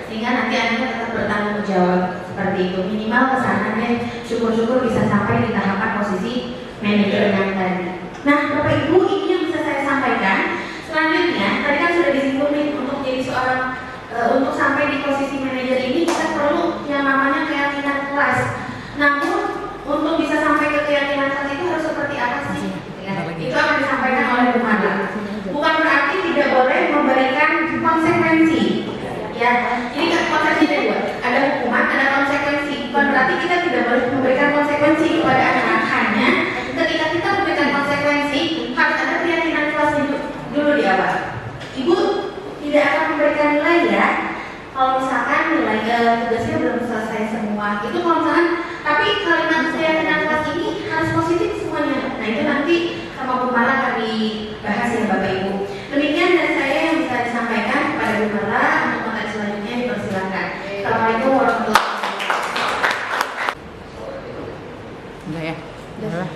sehingga nanti anaknya tetap bertanggung jawab seperti itu. Minimal kesana deh, syukur-syukur bisa sampai di tahapan posisi manajer yang tadi. Nah Bapak Ibu, ini yang bisa saya sampaikan. Selanjutnya tadi kan sudah disinggung nih, untuk jadi seorang untuk sampai di posisi manajer ini kita perlu yang namanya keyakinan kelas. Namun untuk bisa sampai ke keyakinan kelas itu harus seperti apa sih? Ya, itu akan disampaikan oleh Bu Mada. Bukan berarti tidak boleh memberikan konsekuensi. Ya, jadi konsekuensi ada dua, ada hukuman, ada konsekuensi. Bukan berarti kita tidak boleh memberikan konsekuensi kepada anak-anak, hanya ketika kita memberikan konsekuensi harus ada keyakinan kelas dulu di awal. Ibu tidak akan memberikan nilai ya. Kalau misalkan nilai tugasnya belum selesai semua, itu kalau misalkan, tapi kalimat keyakinan kelas ini harus positif semuanya. Nah itu nanti sama Bu Mala akan dibahas ya Bapak Ibu. Demikian dari saya yang bisa disampaikan kepada Bu Mala. Untuk materi selanjutnya dipersilakan. Assalamualaikum warahmatullahi wabarakatuh. Udah ya? Udah.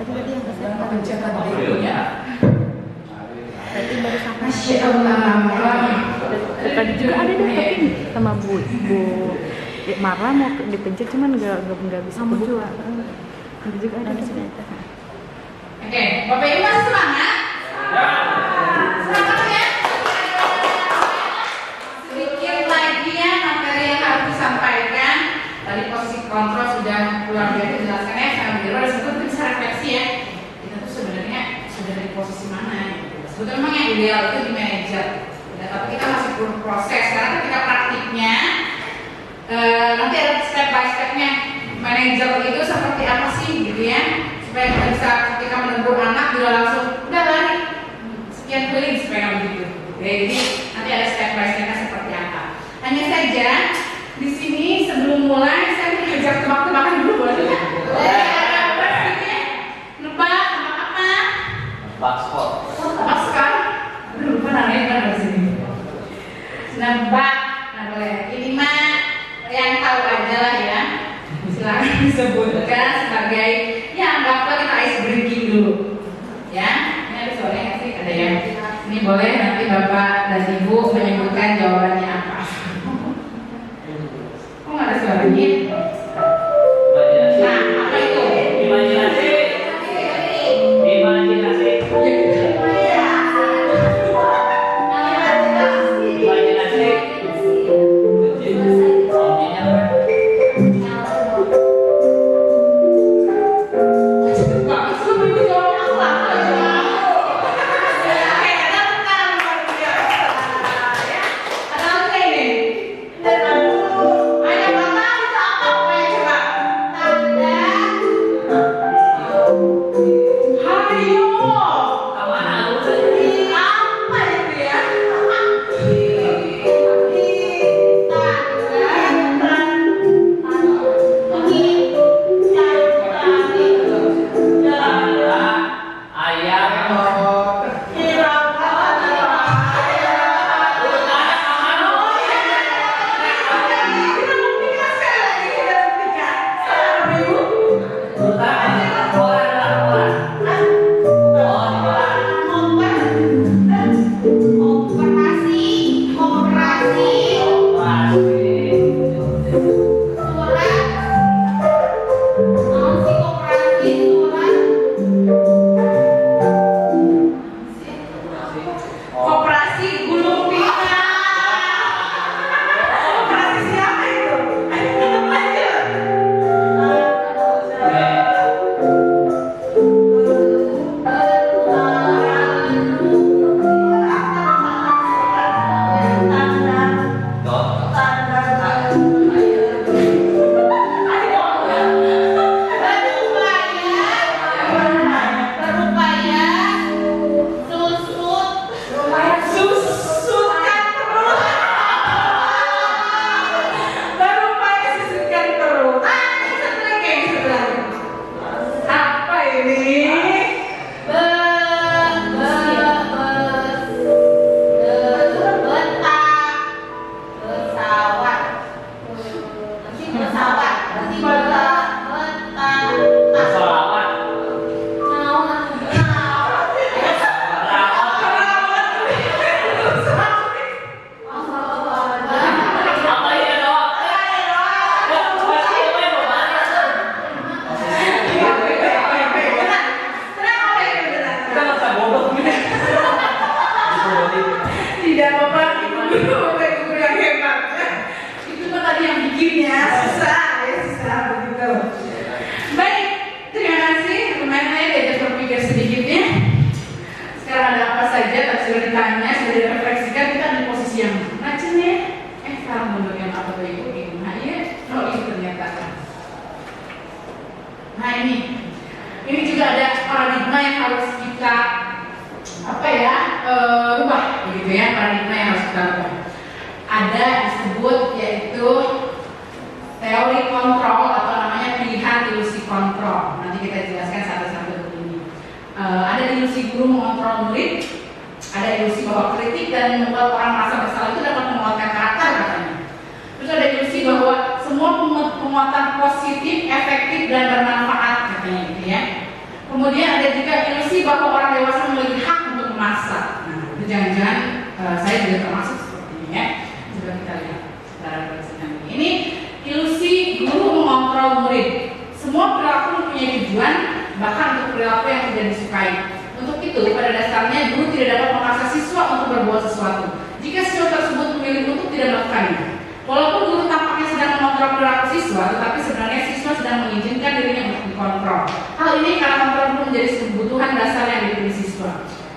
Tadi yang pesan Pencetak videonya. tadi baru sampai. Masya Allah. Tadi juga ada deh tapi sama Bu Marla mau dipencet cuman nggak bisa kebuka. Tadi juga ada di sini. Oke, Bapak Ibu masih semangat? Semangat ya? Sedikit lagi ya materi yang harus disampaikan. Tadi posisi kontrol sudah luar biasa dijelaskan ya. Saya berdiri disebut bisa refleksi ya. mana gitu. Sebetulnya memang yang ideal itu di manajer, ya, tapi kita masih perlu proses karena ketika praktiknya nanti ada step by stepnya manajer itu seperti apa sih gitu ya, supaya kita bisa ketika menegur anak juga langsung udah lari sekian kali supaya nggak begitu. Jadi nanti ada step by stepnya seperti apa. Hanya saja di sini sebelum mulai saya mau ngajak tebak-tebakan dulu boleh nggak? Nebak apa? Nebak skor. Nebak skor? Aduh lupa namanya kan di sini. Nebak, nah boleh. Ini mah yang tahu aja lah ya. Silakan disebutkan sebagai ya anggaplah kita ice breaking dulu. Ya, ini ada suaranya nggak sih? Ada ya. Ini boleh nanti Bapak dan Ibu menyebutkan jawabannya apa. Kok nggak ada suaranya? Nah, apa itu? Imajinasi. Imajinasi.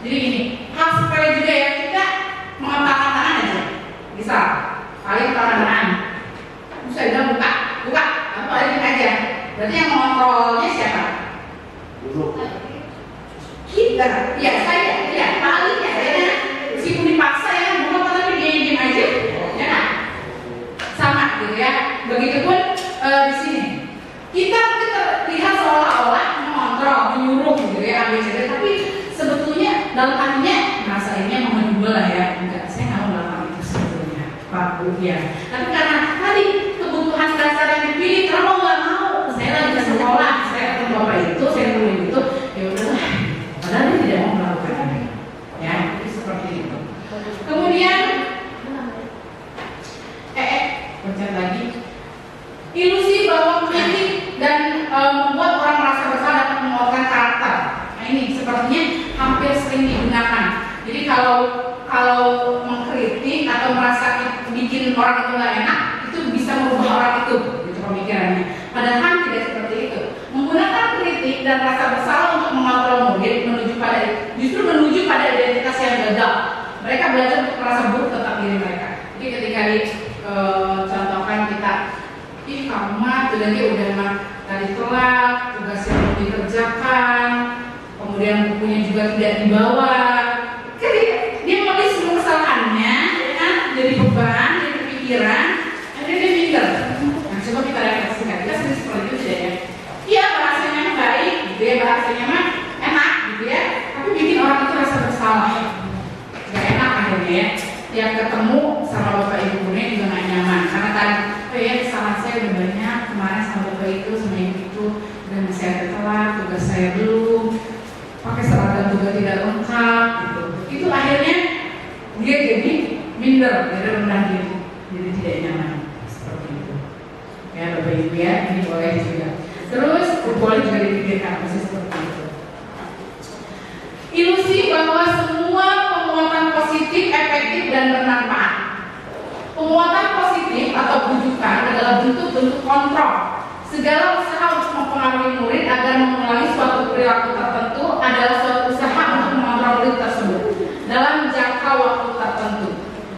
Jadi gini, hal sepele juga ya, kita mengepakkan tangan aja. Bisa, paling tangan. Saya bilang buka, apa balikin aja. Berarti yang mengontrolnya siapa? Kita, ya saya, ya paling ya saya. Meskipun dipaksa ya, bukan tapi dia diem aja, ya kan? Sama gitu ya. Begitupun di sini. Kita terlihat seolah-olah mengontrol, menyuruh gitu ya, ABCD, tapi sebetulnya dalam hatinya merasa ini menghubung lah ya. Enggak, saya nggak mau melakukan itu sebetulnya, Pak Bu ya. Tapi karena tadi kebutuhan dasar yang dipilih, karena mau nggak mau, saya lagi ke sekolah, saya ketemu bapak itu, saya nulis itu, ya udahlah. Padahal dia tidak mau melakukan, ya, itu seperti itu. Kemudian, pencet lagi. Ilusi bahwa menyakiti dan membuat orang merasa bersalah dapat menguatkan karakter. Nah ini sepertinya hampir sering digunakan. Jadi kalau mengkritik atau merasa bikin orang itu nggak enak, itu bisa merubah orang itu, gitu pemikirannya. Padahal tidak seperti itu. Menggunakan kritik dan rasa bersalah untuk mengontrol murid justru menuju pada identitas yang gagal. Mereka belajar untuk merasa buruk tentang diri mereka. Jadi ketika contohkan kita, kamu mah tuh dia udah mah tadi telat, tugasnya belum dikerjakan, kemudian bukunya juga tidak dibawa. Kan dia menulis semua kesalahannya, ya kan? Jadi beban, jadi pikiran, akhirnya dia minder. Nah, coba kita refleksikan, kita sendiri seperti itu tidak ya? Iya, bahasanya mah baik, gitu ya, bahasanya mah enak, gitu ya. Tapi bikin orang itu rasa bersalah, gak enak akhirnya ya. Tiap ketemu sama bapak ibu juga gak nyaman, karena tadi kesalahan saya udah banyak kemarin sama bapak itu, sama ibu itu, dan masih ada telat, tugas saya belum, pakai seragam juga tidak lengkap, gitu. Itu akhirnya dia jadi minder, jadi rendah diri, jadi tidak nyaman, seperti itu. Ya bapak ibu ya, ini boleh juga. Terus boleh juga dipikirkan masih seperti itu. Ilusi bahwa semua penguatan positif, efektif dan bermanfaat. Penguatan positif atau bujukan adalah bentuk-bentuk kontrol. Segala usaha untuk mempengaruhi murid agar mengulangi suatu perilaku tertentu adalah suatu usaha untuk mengontrol murid tersebut dalam jangka waktu tertentu.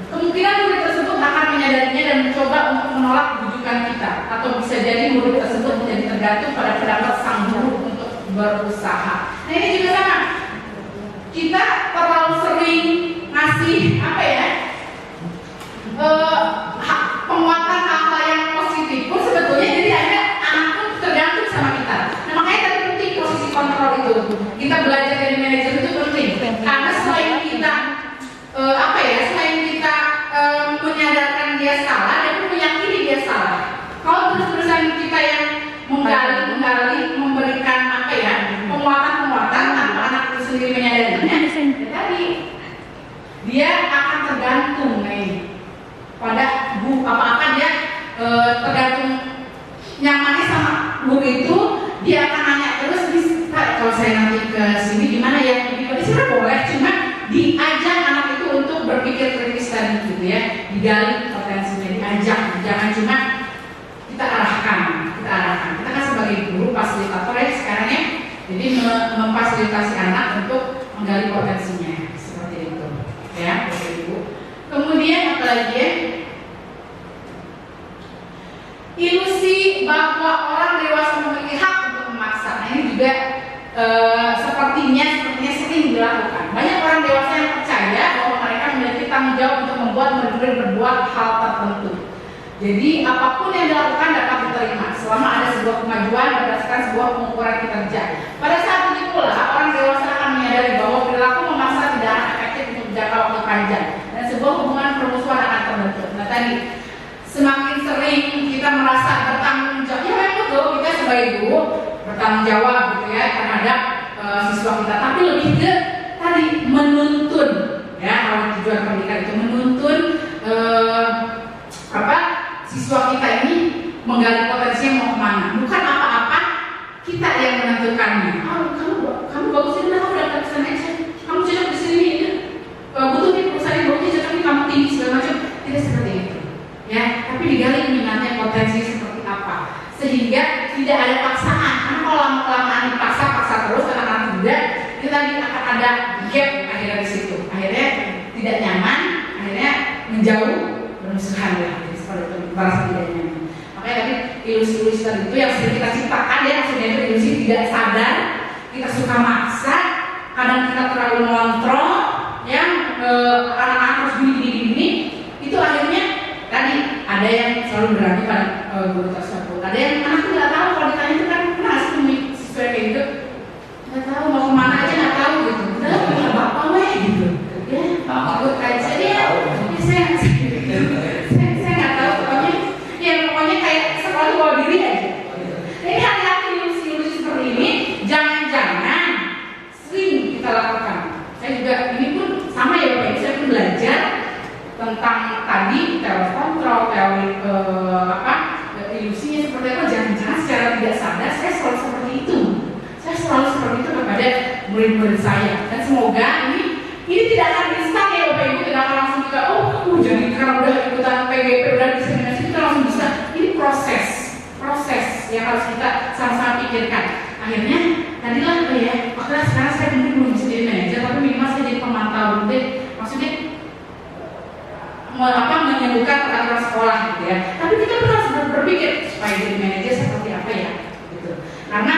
Kemungkinan murid tersebut akan menyadarinya dan mencoba untuk menolak bujukan kita, atau bisa jadi murid tersebut menjadi tergantung pada pendapat sang guru untuk berusaha. Nah ini juga sama. Kita terlalu sering ngasih apa ya? Penguatan hal-hal yang positif pun sebetulnya jadi ada anak pun tergantung sama kita. Nah makanya tadi penting posisi kontrol itu. Kita belajar dari manajer itu penting. Karena selain kita selain kita menyadarkan dia salah, dia pun meyakini dia salah. Kalau terus-terusan kita yang menggali, memberikan penguatan tanpa anak itu sendiri menyadarinya, ya tadi dia akan tergantung pada apa dia tergantung nyamannya sama guru itu. Dia akan nanya terus, kalau saya nanti ke sini gimana ya? Di sini boleh, cuma diajak anak itu untuk berpikir kritis tadi gitu ya, digali potensinya, diajak, jangan cuma kita arahkan. Kita kan sebagai guru fasilitator ya sekarang ya, jadi memfasilitasi anak untuk menggali potensinya seperti itu ya, Bapak Ibu. Kemudian apalagi ya? Ilusi bahwa orang dewasa memiliki hak untuk memaksa. Nah ini juga sepertinya sering dilakukan. Banyak orang dewasa yang percaya bahwa mereka memiliki tanggung jawab untuk membuat murid-murid berbuat hal tertentu. Jadi apapun yang dilakukan dapat diterima selama ada sebuah kemajuan berdasarkan sebuah pengukuran kinerja. Pada saat itu pula orang dewasa akan menyadari bahwa perilaku memaksa tidak akan efektif untuk jangka waktu panjang dan sebuah hubungan permusuhan akan terbentuk. Nah tadi semakin sering kita merasa bertanggung jawab, ya memang betul kita sebagai guru bertanggung jawab gitu ya terhadap siswa kita, tapi lebih ke tadi menuntun ya, kalau tujuan pendidikan itu menuntun siswa kita ini menggali potensinya mau kemana, bukan apa-apa kita yang menentukannya. Kamu bagus ini, kamu dapat kesana aja, kamu cocok di sini ya, butuh nih perusahaan yang bagus, cocok nih kamu tinggi segala macam, tidak seperti itu ya, tapi digali minatnya potensi seperti apa, sehingga tidak ada paksaan. Karena kalau lama-kelamaan dipaksa terus anak-anak muda, kita akan ada menjauh bermusuhan ya, jadi seperti itu bahasa tidaknya. Makanya tadi ilusi-ilusi tadi itu yang sering kita ciptakan ya, maksudnya itu ilusi tidak sadar, kita suka maksa, kadang kita terlalu ngontrol, yang anak-anak harus gini, itu akhirnya tadi ada yang selalu berani pada guru tersebut, ada yang anak tuh nggak tahu kalau ditanya itu kan pernah sih siswa kayak gitu, nggak tahu mau kemana aja nggak tahu gitu, udah punya bapak weh gitu, ya ikut aja dia, saya nggak tahu pokoknya kayak sekolah bawa diri aja. Jadi hati-hati ilusi-ilusi seperti ini, jangan-jangan sering kita lakukan. Saya juga ini pun sama ya Bapak Ibu, saya pun belajar tentang tadi teori kontrol, teori ilusinya seperti apa. Jangan-jangan secara tidak sadar saya selalu seperti itu. Saya selalu seperti itu kepada murid-murid saya. Dan semoga ini tidak akan instan ya Bapak Ibu, tidak akan langsung kita jadi karena udah ikutan PGP, udah diskriminasi kita langsung bisa. Ini proses yang harus kita sama-sama pikirkan. Akhirnya tadilah ya, makanya sekarang saya mungkin belum bisa jadi manajer, tapi minimal saya jadi pemantau deh. Maksudnya menyembuhkan peraturan sekolah gitu ya. Tapi kita harus berpikir supaya jadi manajer seperti apa ya, gitu. Karena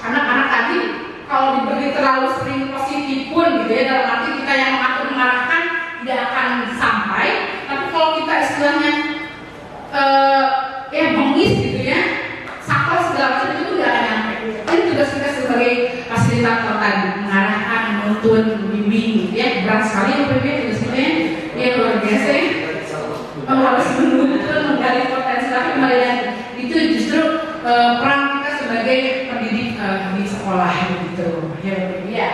anak-anak tadi kalau diberi terlalu sering positif pun gitu ya, dalam arti kita yang mengatur mengarahkan tidak akan sampai. Tapi kalau kita istilahnya bengis gitu ya, sakau segala macam itu nggak akan nyampe. Ini tugas kita sebagai fasilitator tadi, mengarahkan, menuntun, membimbing gitu ya. Berat sekali ya PB tugas kita ya, luar biasa ya. Harus menuntun, menggali potensi, tapi kembali lagi itu justru peran kita sebagai pendidik di sekolah gitu ya.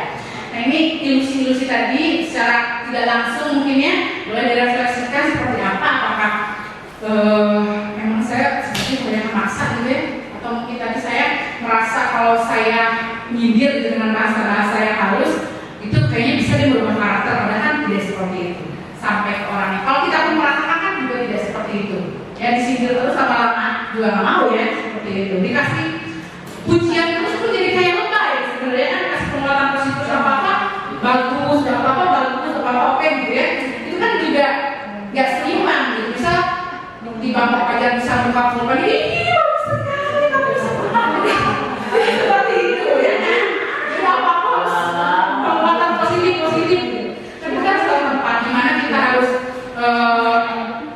Nah ini ilusi-ilusi tadi secara tidak langsung mungkin ya boleh direfleksikan seperti apa, apakah memang saya seperti banyak memaksa gitu ya, atau mungkin tadi saya merasa kalau saya nyindir dengan bahasa-bahasa yang halus itu kayaknya bisa dia merubah karakter, padahal kan tidak seperti itu sampai ke orangnya. Kalau kita pun merasakan kan juga tidak seperti itu ya, disindir terus lama-lama juga nggak mau ya seperti itu, dikasih pujian terus pun jadi kayak lebay sebenarnya kan, kasih penguatan positif apa-apa bagus, apa-apa oke gitu ya, itu kan juga nggak seimbang gitu. Bisa di bangku aja bisa buka pulpen ini bagus sekali, tapi bisa seperti itu ya kan, jadi apa-apa penguatan positif tapi kan selalu tempat dimana kita harus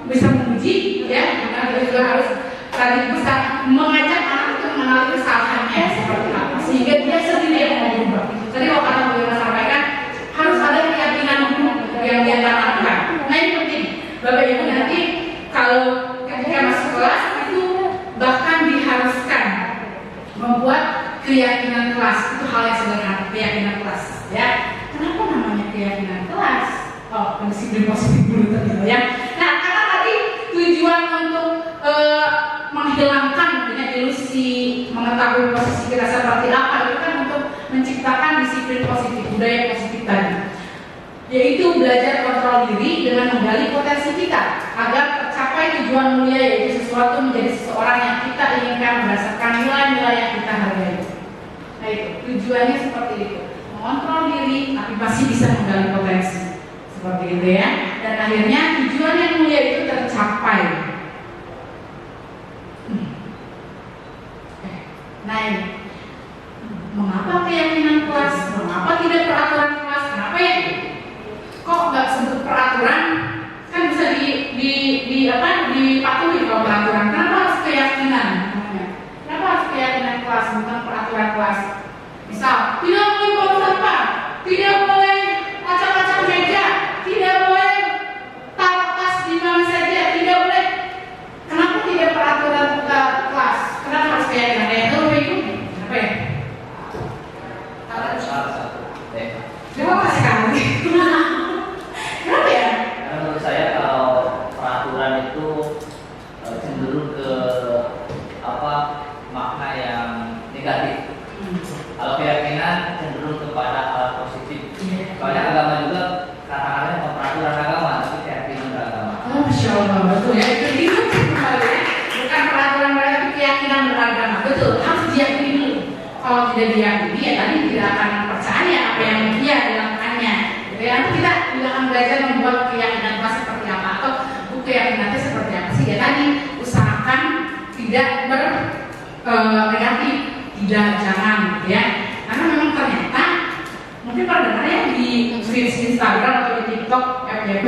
bisa memuji ya, kita juga harus tadi bisa mengajak anak itu mengenali kesalahannya seperti apa sehingga dia sendiri yang mau berubah. Tadi kalau kata Bu Yana sampaikan harus ada keyakinan yang dia tanamkan. Nah ini penting Bapak Ibu, nanti kalau ketika masuk kelas itu bahkan diharuskan membuat keyakinan kelas. Itu hal yang sederhana, keyakinan kelas ya. Kenapa namanya keyakinan kelas? Disiplin positif dulu tadi ya. Nah karena tadi tujuan untuk menghilangkan ilusi, mengetahui posisi kita seperti apa, itu kan untuk menciptakan disiplin positif, budaya positif tadi, yaitu belajar kontrol diri dengan menggali potensi kita agar tercapai tujuan mulia, yaitu sesuatu menjadi seseorang yang kita inginkan berdasarkan nilai-nilai yang kita hargai. Nah itu tujuannya seperti itu, mengontrol diri tapi masih bisa menggali potensi seperti itu ya, dan akhirnya tujuan yang mulia itu tercapai. Nah ini, mengapa keyakinan kelas? Mengapa tidak peraturan kelas? Kenapa ya? Kok nggak sebut peraturan? Kan bisa dipatuhi kalau peraturan. Kenapa harus keyakinan? Kenapa harus keyakinan kelas bukan peraturan kelas? Misal, tidak boleh bawa sampah, tidak boleh acak-acak meja, tidak boleh taruh tas di mana saja, tidak boleh. Kenapa tidak peraturan kelas? Kenapa harus keyakinan? Kenapa ya? Kenapa sekali? Kenapa ya? Menurut saya kalau peraturan itu cenderung ke makna yang negatif. Kalau keyakinan cenderung kepada hal positif. Soalnya agama juga kata-katanya peraturan agama, tapi keyakinan beragama. Masya Allah, betul ya. Itu kembali ya. Bukan peraturan beragama, tapi keyakinan beragama. Betul, harus diyakini dulu. Kalau tidak diyakini, ya tadi tidak akan percaya apa yang dia dilakukannya. Jadi nanti kita juga akan belajar membuat negatif, tidak, jangan gitu ya. Karena memang ternyata mungkin pernah dengar ya di feed Instagram atau di TikTok FYP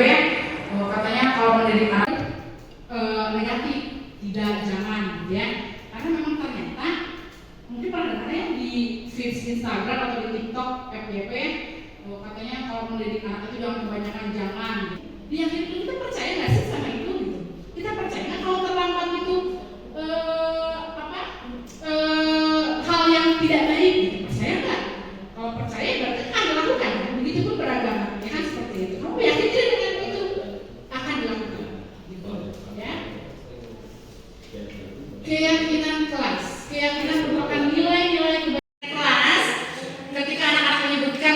katanya kalau mendidik anak negatif, tidak, jangan gitu ya. Karena memang ternyata mungkin pernah dengar ya di feed Instagram atau di TikTok FYP katanya kalau mendidik anak itu jangan kebanyakan jangan gitu. Yang itu kita percaya nggak sih sama itu gitu? Kita percaya nggak kalau terlambat itu hal yang tidak baik gitu? Percaya nggak? Kalau percaya berarti akan dilakukan. Begitu pun beragama, ya kan seperti itu. Kamu yakin tidak dengan itu akan dilakukan? Gitu, ya. Keyakinan kelas, keyakinan merupakan nilai-nilai kebaikan kelas. Ketika anak-anak menyebutkan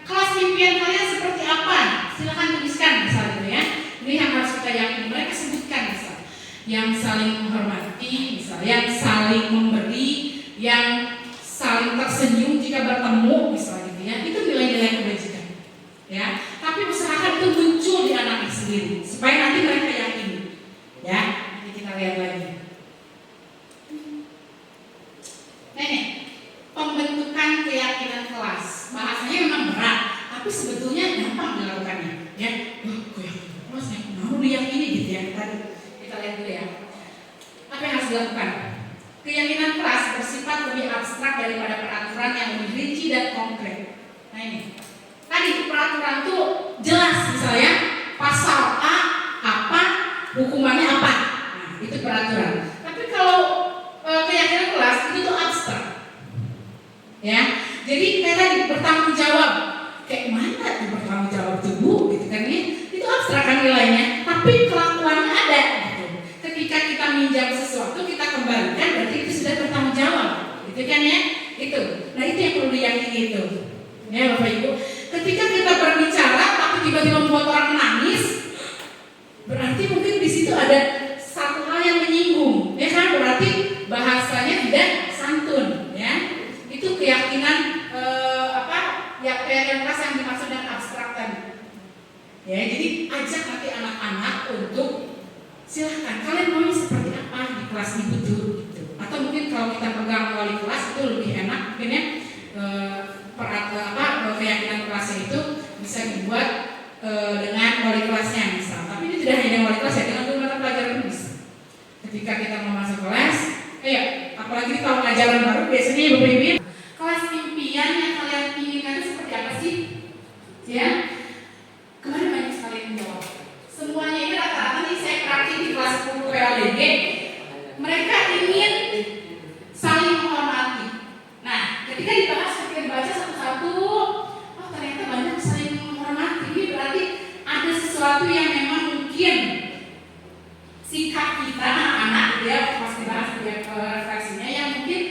kelas impian kalian seperti apa, silakan tuliskan misalnya ya. Ini yang harus kita yakini. Mereka sebutkan misalnya yang saling menghormati, misalnya yang saling memberi, yang saling tersenyum jika bertemu, misalnya gitu ya. Itu nilai-nilai kebajikan. Ya, tapi usahakan itu muncul di anaknya sendiri supaya nanti mereka yakini. Ya, nanti kita lihat lagi. Nenek, pembentukan keyakinan kelas. Bahasanya memang berat, tapi sebetulnya gampang dilakukannya. Ya, gue yakin kelas ya, mau diyakini gitu ya. Kita lihat dulu ya. Apa yang harus dilakukan? Keyakinan kelas bersifat lebih abstrak daripada peraturan yang lebih rinci dan konkret. Nah ini, tadi peraturan itu jelas misalnya pasal A apa, hukumannya apa. Nah, itu peraturan. Tapi kalau keyakinan kelas itu tuh abstrak. Ya, jadi kayak tadi bertanggung jawab. Kayak mana tuh bertanggung jawab tuh Bu? Gitu kan ya? Itu abstrak kan nilainya, tapi kelakuannya ada. Gitu. Ketika kita minjam sesuatu kita kembalikan, berarti itu sudah bertanggung jawab. Gitu kan ya? Itu. Nah itu yang perlu diyakini itu. Ya Bapak Ibu. Ketika kita berbicara tapi tiba-tiba membuat orang menangis, berarti mungkin di situ ada satu hal yang menyinggung, ya kan? Berarti bahasanya tidak santun, ya. Itu keyakinan ya keyakinan kelas yang dimaksud dengan abstrak tadi. Ya, jadi ajak nanti anak-anak untuk silahkan kalian maunya seperti apa di kelas ini betul gitu. Atau mungkin kalau kita pegang wali kelas itu lebih enak mungkin ya. Keyakinan kelasnya itu bisa dibuat dengan wali kelasnya misal. Tapi ini tidak hanya wali kelas ya, dengan guru mata pelajaran bisa. Ketika kita mau masuk kelas, apalagi di tahun ajaran baru biasanya ibu-ibu kelas impian yang kalian inginkan itu seperti apa sih? Ya, kemarin banyak sekali yang menjawab. Semuanya ini rata-rata nih saya praktik di kelas 10 PLDG, mereka ingin saling menghormati. Nah, ketika dibahas, ketika dibaca satu-satu, oh ternyata banyak saling menghormati. Ini berarti ada sesuatu yang memang mungkin sikap kita anak-anak ya pas dibahas dia refleksinya yang mungkin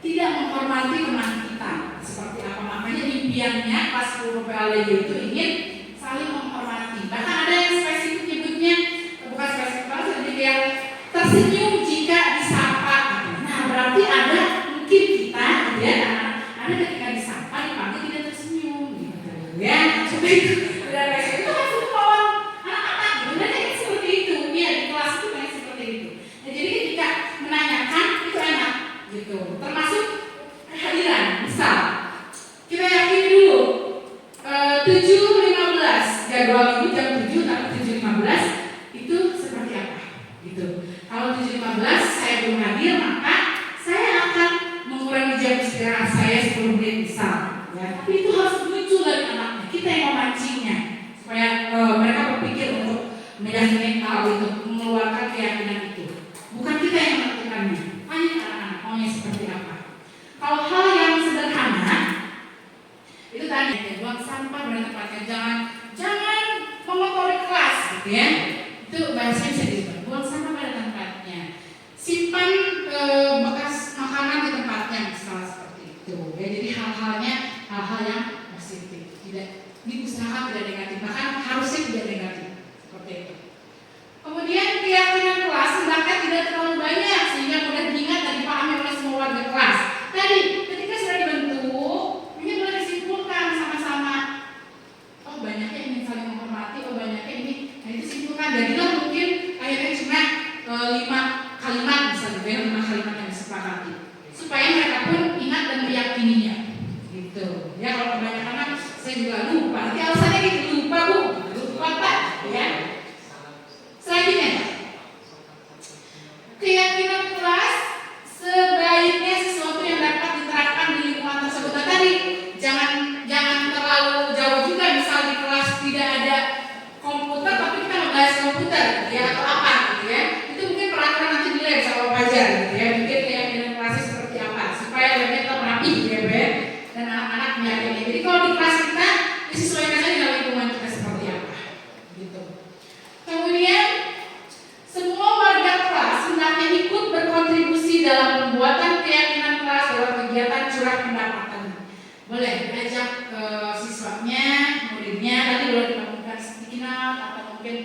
tidak menghormati teman kita seperti apa. Makanya impiannya pas 10 PLDG itu ingin saling menghormati. Bahkan ada yang spesifik nyebutnya bukan spesifik banget, jadi yang tersenyum jika disapa. Nah berarti ada mungkin kita ya ada ketika disapa dipanggil tidak tersenyum gitu ya. Coba itu itu kan semua anak-anak sebenarnya seperti itu ya, di kelas itu kayak seperti itu. Nah, jadi ketika menanyakan itu enak gitu, termasuk kehadiran. Misal kita yakin dulu 7.15 jadwal ibu jam 7 tapi 7.15 itu seperti apa gitu. Kalau 7.15 saya belum hadir maka saya akan mengurangi jam istirahat saya 10 menit misal ya. Tapi itu harus muncul dari anaknya, kita yang memancingnya supaya mereka berpikir untuk meyakini hal itu, mengeluarkan keyakinan itu. Bukan kita yang menentukannya, hanya anak-anak maunya seperti apa. Kalau hal yang sederhana itu tadi buang sampah pada tempatnya, jangan mengotori kelas gitu ya. Itu bahasanya bisa diubah, buang sampah pada tempatnya, simpan bekas makanan di tempatnya misalnya seperti itu ya. Jadi hal-hal yang positif, tidak diusahakan tidak negatif, bahkan harusnya tidak negatif seperti itu. Kemudian keyakinan kelas hendaknya tidak terlalu banyak sehingga mudah diingat dan dipahami oleh semua warga kelas. Tadi ketika sudah dibentuk, ini boleh disimpulkan sama-sama. Oh banyaknya ingin saling menghormati, oh banyaknya ini, nah itu simpulkan. Jadilah mungkin akhirnya cuma 5 kalimat misalnya, Saya juga lupa. Nanti alasannya gitu, lupa Bu, lupa Pak, ya. Selanjutnya, keyakinan kelas sebaiknya sesuatu yang dapat diterapkan di lingkungan tersebut. Nah, tadi jangan terlalu jauh juga. Misal di kelas tidak ada komputer, tapi kita ngebahas komputer, ya atau apa, gitu ya. Itu mungkin peraturan nanti di lab sama pelajar, gitu ya. Mungkin keyakinan kelasnya seperti apa, supaya labnya tetap rapi, gitu ya, Bu, dan anak-anak meyakini. Jadi kalau di kelas kita disesuaikan aja dengan lingkungan kita seperti apa, gitu. Kemudian semua warga kelas hendaknya ikut berkontribusi dalam pembuatan keyakinan kelas dalam kegiatan curah pendapatan. Boleh diajak siswanya, muridnya, tadi boleh dibangunkan sticky note atau mungkin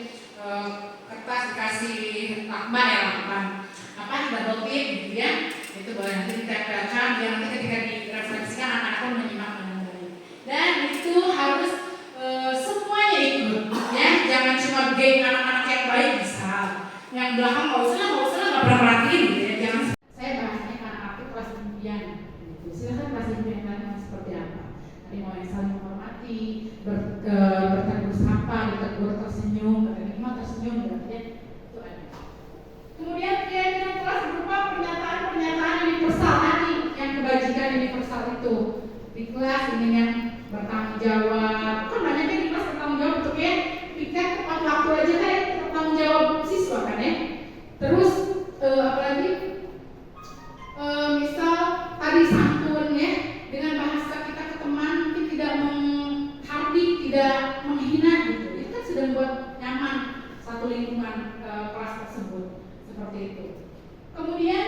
kertas dikasih lakban ya, lakban apa double tip gitu ya. Itu boleh nanti ditempelkan biar nanti ketika direfleksikan anak-anak pun menyimak dengan baik. Dan itu harus semuanya ikut ya, jangan cuma geng anak-anak yang baik misal. Yang belakang nggak usah nggak pernah merhatiin gitu ya. Jangan. Saya bahasnya karena aku kelas impian gitu. Silakan kelas impian kalian seperti apa. Tadi mau yang saling menghormati, bertegur sapa, bertegur tersenyum, berterima tersenyum berarti ya, itu ada. Kemudian keyakinan kelas berupa pernyataan universal tadi, yang kebajikan universal itu. Di kelas ingin yang bertanggung jawab. Kan banyaknya di kelas bertanggung jawab untuk ya piket tepat waktu aja kan bertanggung jawab siswa kan ya. Terus apalagi misal tadi santun ya, dengan bahasa kita ke teman mungkin tidak menghardik, tidak menghina gitu. Itu kan sudah membuat nyaman satu lingkungan kelas tersebut seperti itu. Kemudian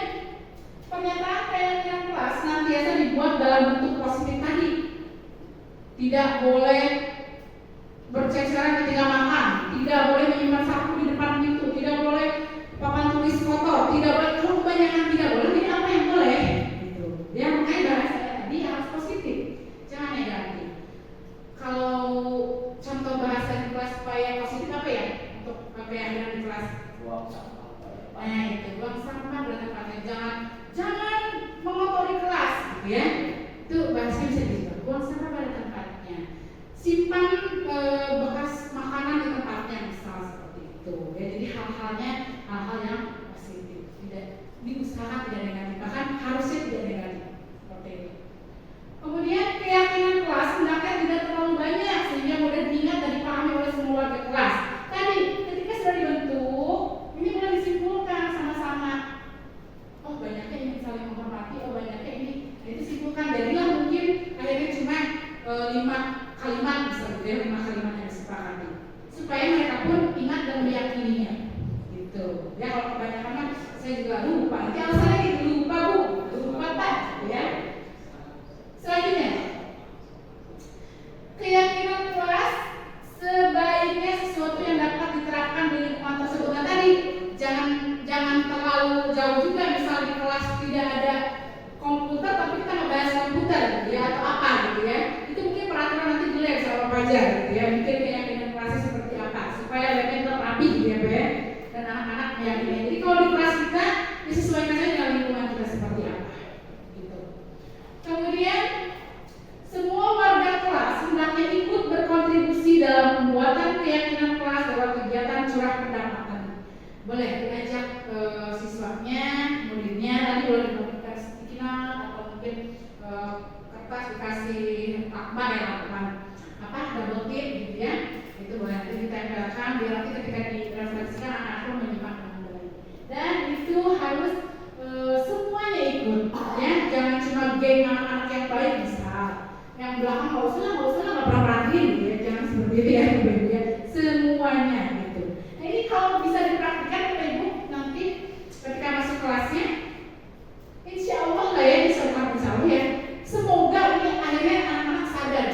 pernyataan keyakinan kelas senantiasa dibuat dalam bentuk positif tadi. Tidak boleh berceceran ketika makan, tidak boleh menyimpan sapu di depan pintu, tidak boleh papan tulis kotor, tidak boleh kalau kebanyakan tidak boleh. Jadi apa yang boleh? Gitu. Ya makanya bahasa tadi harus positif, jangan negatif. Kalau contoh bahasa di kelas supaya positif apa ya? Untuk apa yang ada di kelas? Nah itu buang sampah pada tempatnya, jangan mengotori kelas, gitu ya. Itu bahasanya bisa diubah. Buang sampah pada tempatnya. Simpan bekas makanan di tempatnya, misal seperti itu. Ya, jadi hal-hal yang positif, tidak diusahakan tidak negatif, bahkan harusnya tidak negatif seperti itu. Kemudian keyakinan kelas hendaknya tidak terlalu banyak sehingga mudah diingat dan dipahami oleh semua warga kelas. Tadi ketika sudah dibentuk, ini mulai disimpulkan sama-sama. Oh banyaknya ini saling menghormati, oh banyaknya ini. Nah, itu simpulkan. Jadilah mungkin akhirnya cuma 5 kalimat misalnya, 5 kalimat yang disepakati supaya mereka pun ingat dan meyakininya gitu ya. Kalau kebanyakan kan saya juga lupa, nanti alasannya gitu, lupa Bu, lupa Pak ya. Selanjutnya, keyakinan kelas sebaiknya sesuatu yang dapat diterapkan di lingkungan tersebut. Nah tadi jangan terlalu jauh juga, misal di kelas tidak ada komputer tapi kita ngebahas komputer gitu ya, atau apa gitu ya. Itu mungkin peraturan nanti di lab sama pelajar gitu ya. Mungkin keyakinan kelasnya seperti apa supaya labnya tetap rapi gitu ya, Bu, dan anak-anak meyakini. Jadi kalau di kelas kita disesuaikan saja dengan lingkungan kita seperti apa gitu. Kemudian semua warga kelas hendaknya ikut berkontribusi dalam pembuatan keyakinan kelas dalam kegiatan curah pendapatan. Boleh diajak siswanya, muridnya, tadi boleh dibagikan sticky note atau mungkin kertas dikasih lakban ya, lakban apa double tip gitu ya. Itu boleh nanti ditempelkan biar nanti ketika direfleksikan anak-anak pun menyimak dengan baik. Dan itu harus semuanya ikut ya, jangan cuma geng anak-anak yang baik misal. Yang belakang nggak usah nggak pernah perhatiin gitu ya, jangan seperti itu ya Ibu ya. Semuanya gitu. Nah ini kalau bisa dipraktikkan Bapak Ibu nanti ketika masuk kelasnya, insya Allah lah ya, insya Allah ya. Semoga ini akhirnya anak-anak sadar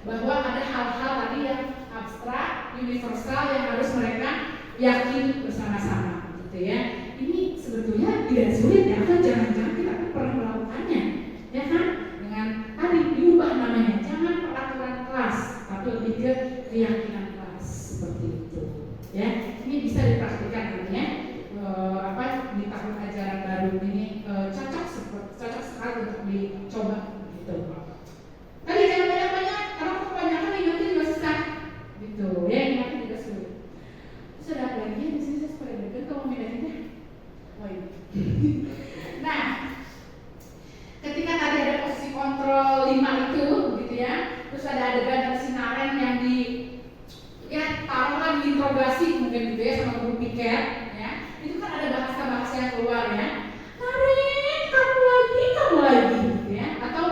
bahwa ada hal-hal tadi yang abstrak, universal yang harus mereka yakini bersama-sama gitu ya. Ini sebetulnya tidak sulit ya, kan jangan-jangan kita pernah melakukannya ya kan, dengan tadi diubah namanya, jangan peraturan kelas tapi lebih ke keyakinan kelas seperti itu ya. Ini bisa dipraktikkan namanya di tahun ajaran baru ini cocok sekali untuk dicoba gitu. Tadi jangan banyak-banyak karena kebanyakan taruhlah diinterogasi mungkin gitu ya sama guru piket, ya, itu kan ada bahasa-bahasa yang keluar ya. Karen, kamu lagi, gitu ya. Atau,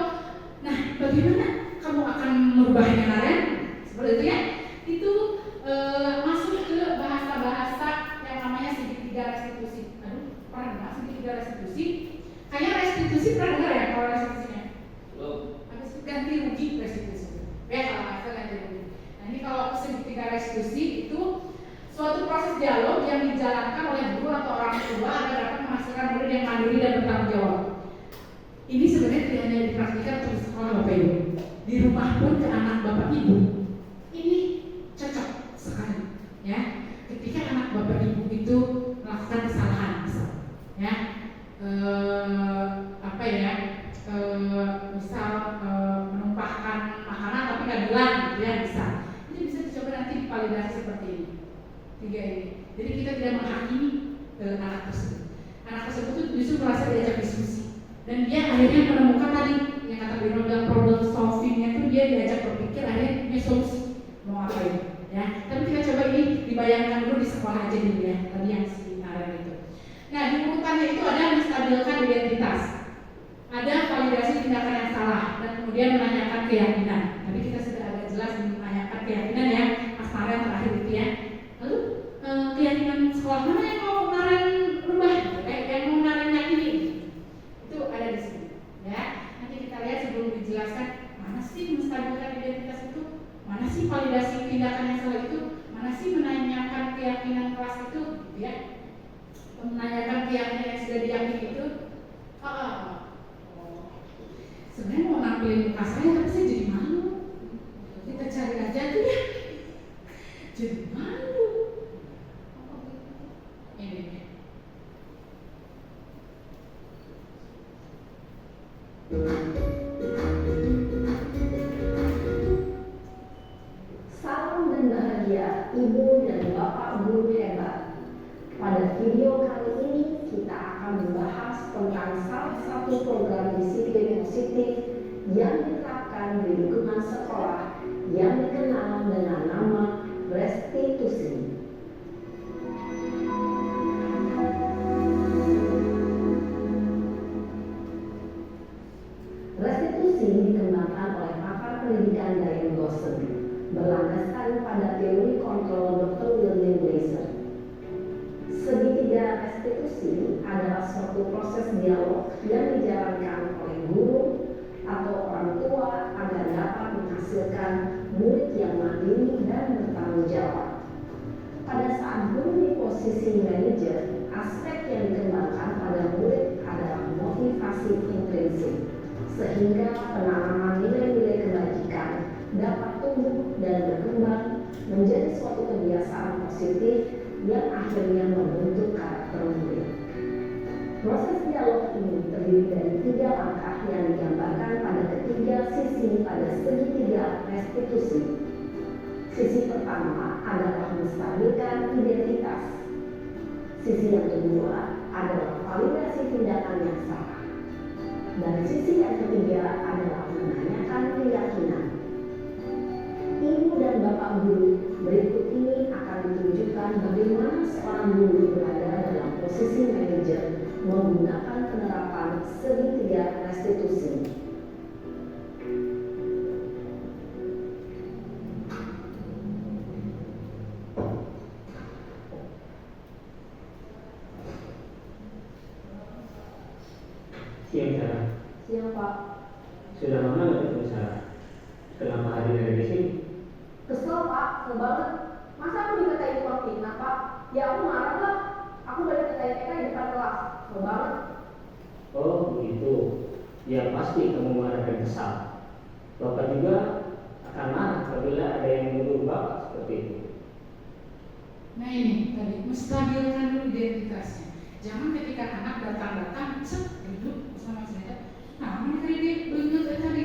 nah, bagaimana kamu akan merubahnya Karen? Seperti itu ya. Itu masuk ke bahasa-bahasa yang namanya segitiga restitusi. Aduh, pernah dengar segitiga restitusi? Kayaknya restitusi pernah dengar ya kalau restitusinya? Belum. Habis itu ganti rugi restitusi. Ya kalau nggak salah ganti rugi. Nah ini kalau segitiga restitusi itu suatu proses dialog yang dijalankan oleh guru atau orang tua agar dapat menghasilkan murid yang mandiri dan bertanggung jawab. Ini sebenarnya tidak hanya dipraktikkan untuk di sekolah Bapak Ibu, di rumah pun ke anak Bapak Ibu. Ini cocok sekali, ya. Ketika anak Bapak Ibu itu melakukan kesalahan, ya, misal menumpahkan makanan tapi nggak bilang, gitu ya, bisa. Ini bisa dicoba nanti divalidasi seperti ini. 3 ini. Jadi kita tidak menghakimi anak tersebut. Anak tersebut itu justru merasa diajak diskusi. Dan dia akhirnya menemukan tadi yang kata Bino bilang problem solvingnya itu dia diajak berpikir akhirnya punya solusi mau ngapain, ya. Tapi kita coba ini dibayangkan dulu di sekolah aja dulu ya. Tadi yang si Naren itu. Nah di urutannya itu ada menstabilkan identitas, ada validasi tindakan yang salah, dan kemudian menanyakan keyakinan. Tadi kita sudah agak jelas menanyakan keyakinan ya, Mas Naren terakhir itu ya. Lalu keyakinan sekolah mana yang mau Naren rubah? Yang mau Naren yakini? Itu ada di sini, ya. Nanti kita lihat sebelum dijelaskan mana sih menstabilkan identitas itu, mana sih validasi tindakan yang salah itu, mana sih menanyakan keyakinan kelas itu, gitu ya. Menanyakan keyakinan yang sudah diyakini itu. Sebenarnya mau nampilin muka saya tapi saya jadi malu. Kita cari aja tuh ya. Jadi malu. Ini. Salam dan bahagia Ibu dan Bapak guru hebat. Pada video kali ini kita akan membahas tentang salah satu program disiplin positif yang diterapkan di lingkungan sekolah yang dikenal dengan nama restitusi. Restitusi dikembangkan oleh pakar pendidikan Diane Gosson, berlandaskan pada teori kontrol Dr. William Glaser. Segitiga restitusi adalah suatu proses dialog yang dijalankan oleh guru atau orang tua agar dapat menghasilkan murid yang mandiri dan bertanggung jawab. Pada saat guru di posisi manajer, aspek yang dikembangkan pada murid adalah motivasi intrinsik, sehingga penanaman nilai-nilai kebajikan dapat tumbuh dan berkembang menjadi suatu kebiasaan positif yang akhirnya membentuk karakter murid. Proses dialog ini terdiri dari 3 langkah yang digambarkan pada ketiga sisi pada segitiga restitusi. Sisi pertama adalah menstabilkan identitas. Sisi yang kedua adalah validasi tindakan yang salah. Dan sisi yang ketiga adalah menanyakan keyakinan. Ibu dan Bapak guru, berikut ini akan ditunjukkan bagaimana seorang guru berada dalam posisi manajer menggunakan penerapan segitiga restitusi. Siang Sarah. Siang Pak. Sudah lama nggak ketemu Sarah? Kenapa hadir dari di sini? Kesel Pak, kesel banget. Masa aku dikatain tukang fitnah Pak? Ya aku marah lah. Aku udah dikatain TK di depan kelas. Kesel banget. Oh begitu. Ya pasti kamu marah dan kesal. Bapak juga akan marah apabila ada yang menuduh Bapak seperti itu. Nah ini tadi menstabilkan dulu identitasnya. Jangan ketika anak datang duduk bersama saya. Nah, mana tadi dia bener tadi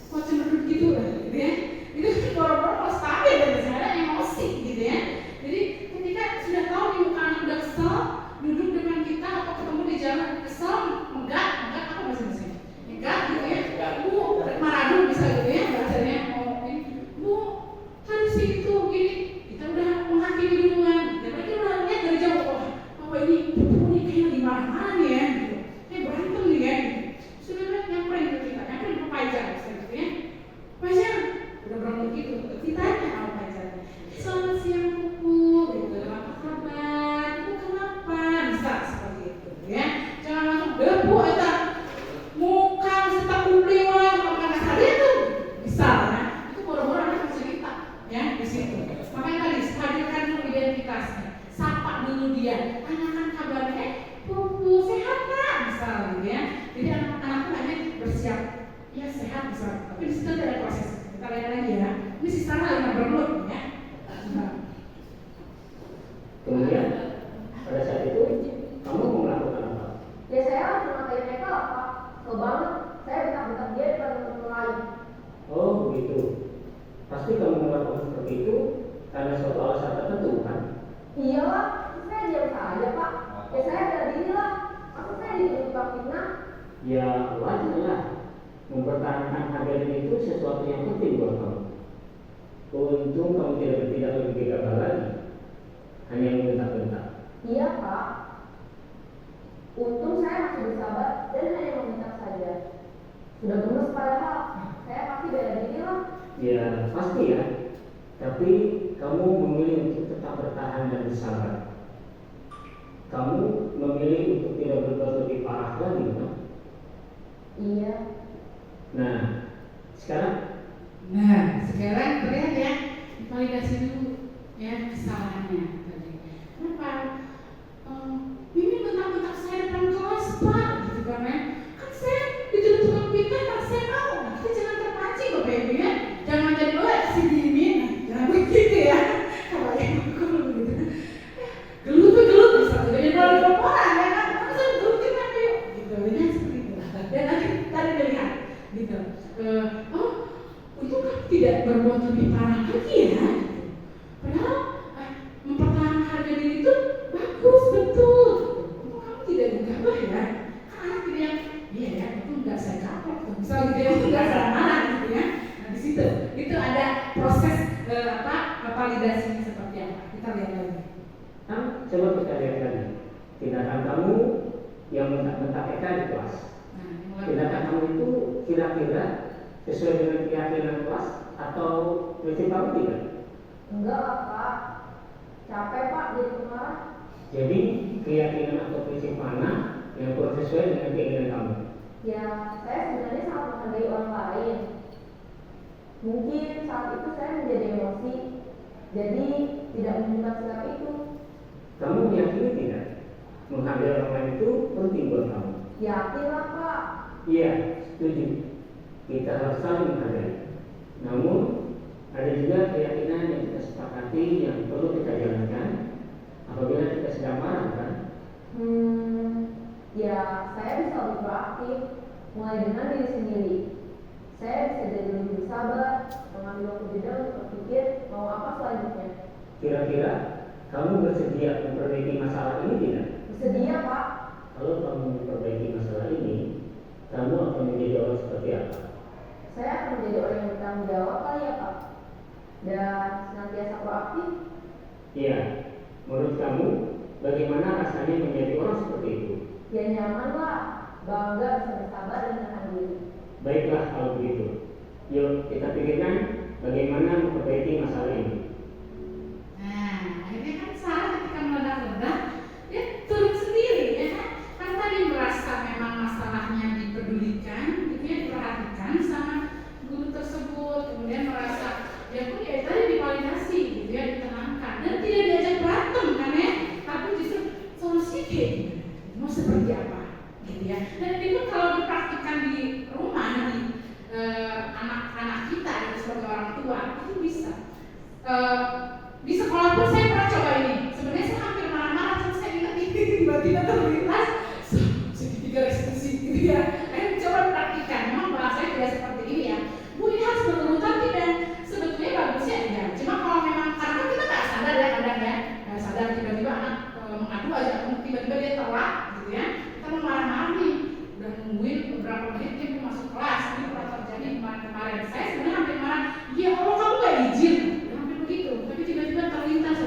kok cemberut gitu ya. Itu boro-boro stabil dan sebenarnya emosi gitu ya. Jadi ketika sudah tahu di muka anak udah kesel, duduk depan kita atau ketemu di jalan kesel, enggak apa bahasa-bahasanya? Enggak gitu ya. Bu, marah dulu bisa gitu ya bahasanya. Bu, tadi sih itu gini. Kita udah dia, tanyakan kabarnya, Bu sehat nggak, misal gitu ya. Jadi anak-anak tuh hanya bersiap, ya sehat misal. Tapi di situ ada proses. Kita lihat lagi ya. Ini sisanya lagi berlut ya. Kemudian pada saat itu kamu mau melakukan apa? Ya saya langsung ngatain mereka lah Pak. Kesel banget. Saya bentak-bentak dia depan teman-teman lain. Oh begitu. Pasti kamu melakukan seperti itu karena suatu alasan tertentu kan? Iya lah, saya diam saja Pak. Ya saya bela diri lah. Aku saya dituduh tukang fitnah. Ya wajar lah. Mempertahankan harga diri itu sesuatu yang penting buat kamu. Untung kamu tidak lebih gegabah lagi, hanya membentak-bentak. Iya Pak. Untung saya masih bersabar dan hanya meminta saja. Sudah gemes padahal, saya pasti bela diri lah. Ya pasti ya. Tapi kamu memilih untuk tetap bertahan dan bersabar. Kamu memilih untuk tidak berbuat lebih parah lagi kan? Iya. Nah sekarang Terlihat ya, validasi dulu ya kesalahannya tadi. Kenapa? Ini bentak-bentak saya depan kelas Pak, gitu kan ya. Kan saya dituduh tukang fitnah, kan saya mau. Nah, kita jangan terpancing Bapak Ibu ya. Jangan jadi si dimin, jangan begitu ya. Kalau yang aku begitu, gelut misalnya. Jadi kalau orang ya kan, saya gelutin apa yuk? Gitu, ya seperti itu. Dan nanti tadi dilihat, gitu. Untuk tidak berbuat lebih parah lagi ya. Padahal mempertahankan harga diri itu bagus betul. Untuk kamu tidak gegabah ya. Kan anak tidak yang iya ya itu nggak saya kapok tuh. Misalnya gitu ya itu nggak saya marah gitu ya. Nah di situ itu ada proses validasinya seperti apa. Kita lihat lagi. Nah, coba kita lihat lagi tindakan kamu yang bentak-bentak Eka di kelas. Tindakan kamu itu kira-kira sesuai dengan keyakinan kelas atau prinsip kamu tidak? Enggak lah Pak. Capek Pak jadi pemarah. Jadi keyakinan atau prinsip mana yang kurang sesuai dengan keinginan kamu? Ya saya sebenarnya sangat menghargai orang lain. Mungkin saat itu saya menjadi emosi, jadi tidak menunjukkan sikap itu. Kamu meyakini tidak? Menghargai orang lain itu penting buat kamu? Yakin lah Pak. Iya, setuju. Kita harus saling menghargai. Namun ada juga keyakinan yang kita sepakati yang perlu kita jalankan apabila kita sedang marah kan? Ya saya bisa lebih proaktif, mulai dengan diri sendiri. Saya bisa jadi lebih bersabar, mengambil waktu jeda untuk berpikir mau apa selanjutnya. Kira-kira kamu bersedia memperbaiki masalah ini tidak? Bersedia Pak. Kalau kamu memperbaiki masalah ini, kamu akan menjadi orang seperti apa? Saya akan menjadi orang yang bertanggung jawab kali ya Pak. Dan senantiasa proaktif. Iya, menurut kamu bagaimana rasanya menjadi orang seperti itu? Ya nyaman lah, bangga bisa bersabar dan menahan diri. Baiklah kalau begitu. Yuk kita pikirkan bagaimana memperbaiki masalah ini. Nah, akhirnya kan salah ketika meledak-ledak, dia turun sendiri ya kan? Kan tadi merasa memang masalahnya dipedulikan, gitu ya, diperhatikan sama guru tersebut, kemudian merasa ya pun ya tadi divalidasi, gitu ya, ditenangkan dan tidak diajak berantem kan ya, tapi justru solusinya kayak gimana? Mau seperti apa, gitu ya? Dan itu kalau dipraktikkan di rumah di anak-anak kita itu sebagai orang tua itu bisa. Di sekolah pun saya pernah coba ini. Sebenarnya saya hampir marah-marah, terus saya ingat ini tiba-tiba terlintas segitiga restitusi gitu ya. Coba praktikkan. Memang bahasanya tidak seperti ini ya. Bu ini harus berurutan tidak? Sebetulnya bagusnya ya. Cuma kalau memang karena kita nggak sadar ya kadang ya, nggak sadar tiba-tiba anak mengadu aja, tiba-tiba dia telat gitu ya. Kita mau marah-marah nih, udah nungguin beberapa menit dia mau masuk kelas. Ini pernah terjadi kemarin-kemarin. Saya sebenarnya hampir marah. Ya Allah kamu nggak izin. Hampir begitu. Tapi tiba-tiba terlintas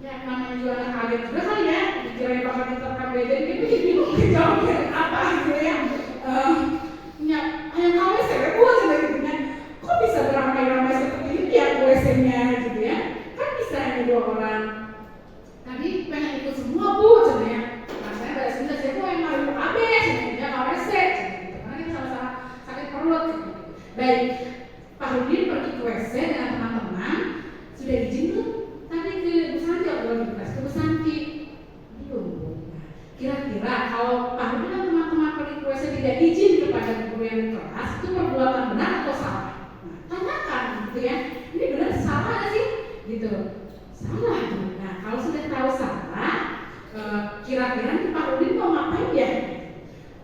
Ya namanya juga anak kaget juga kali ya, dikirain bakal diterkam beda, gitu jadi bingung jawabnya apa gitu ya. Ya, yang kau WC, gue aja gitu kan. Kok bisa beramai-ramai seperti ini ya WC-nya gitu ya? Kan bisa hanya 2 orang. Tadi pengen ikut semua bu, ya. Nah saya dari sini saya tuh yang mau AB, dia nggak WC, gitu. Karena kita sama-sama sakit perut. Gitu. Baik, Pak Rudin pergi ke WC dengan teman-teman, sudah izin tuh tadi ke Bu Santi atau ke Bu Santi. Belum. Kira-kira kalau Pak Rudin dan teman-teman pergi ke WC tidak izin kepada guru yang di kelas, itu perbuatan benar atau salah? Nah, tanyakan gitu ya. Ini benar salah nggak sih? Gitu. Salah. Nah, kalau sudah tahu salah, kira-kira nih Pak Rudin mau ngapain ya?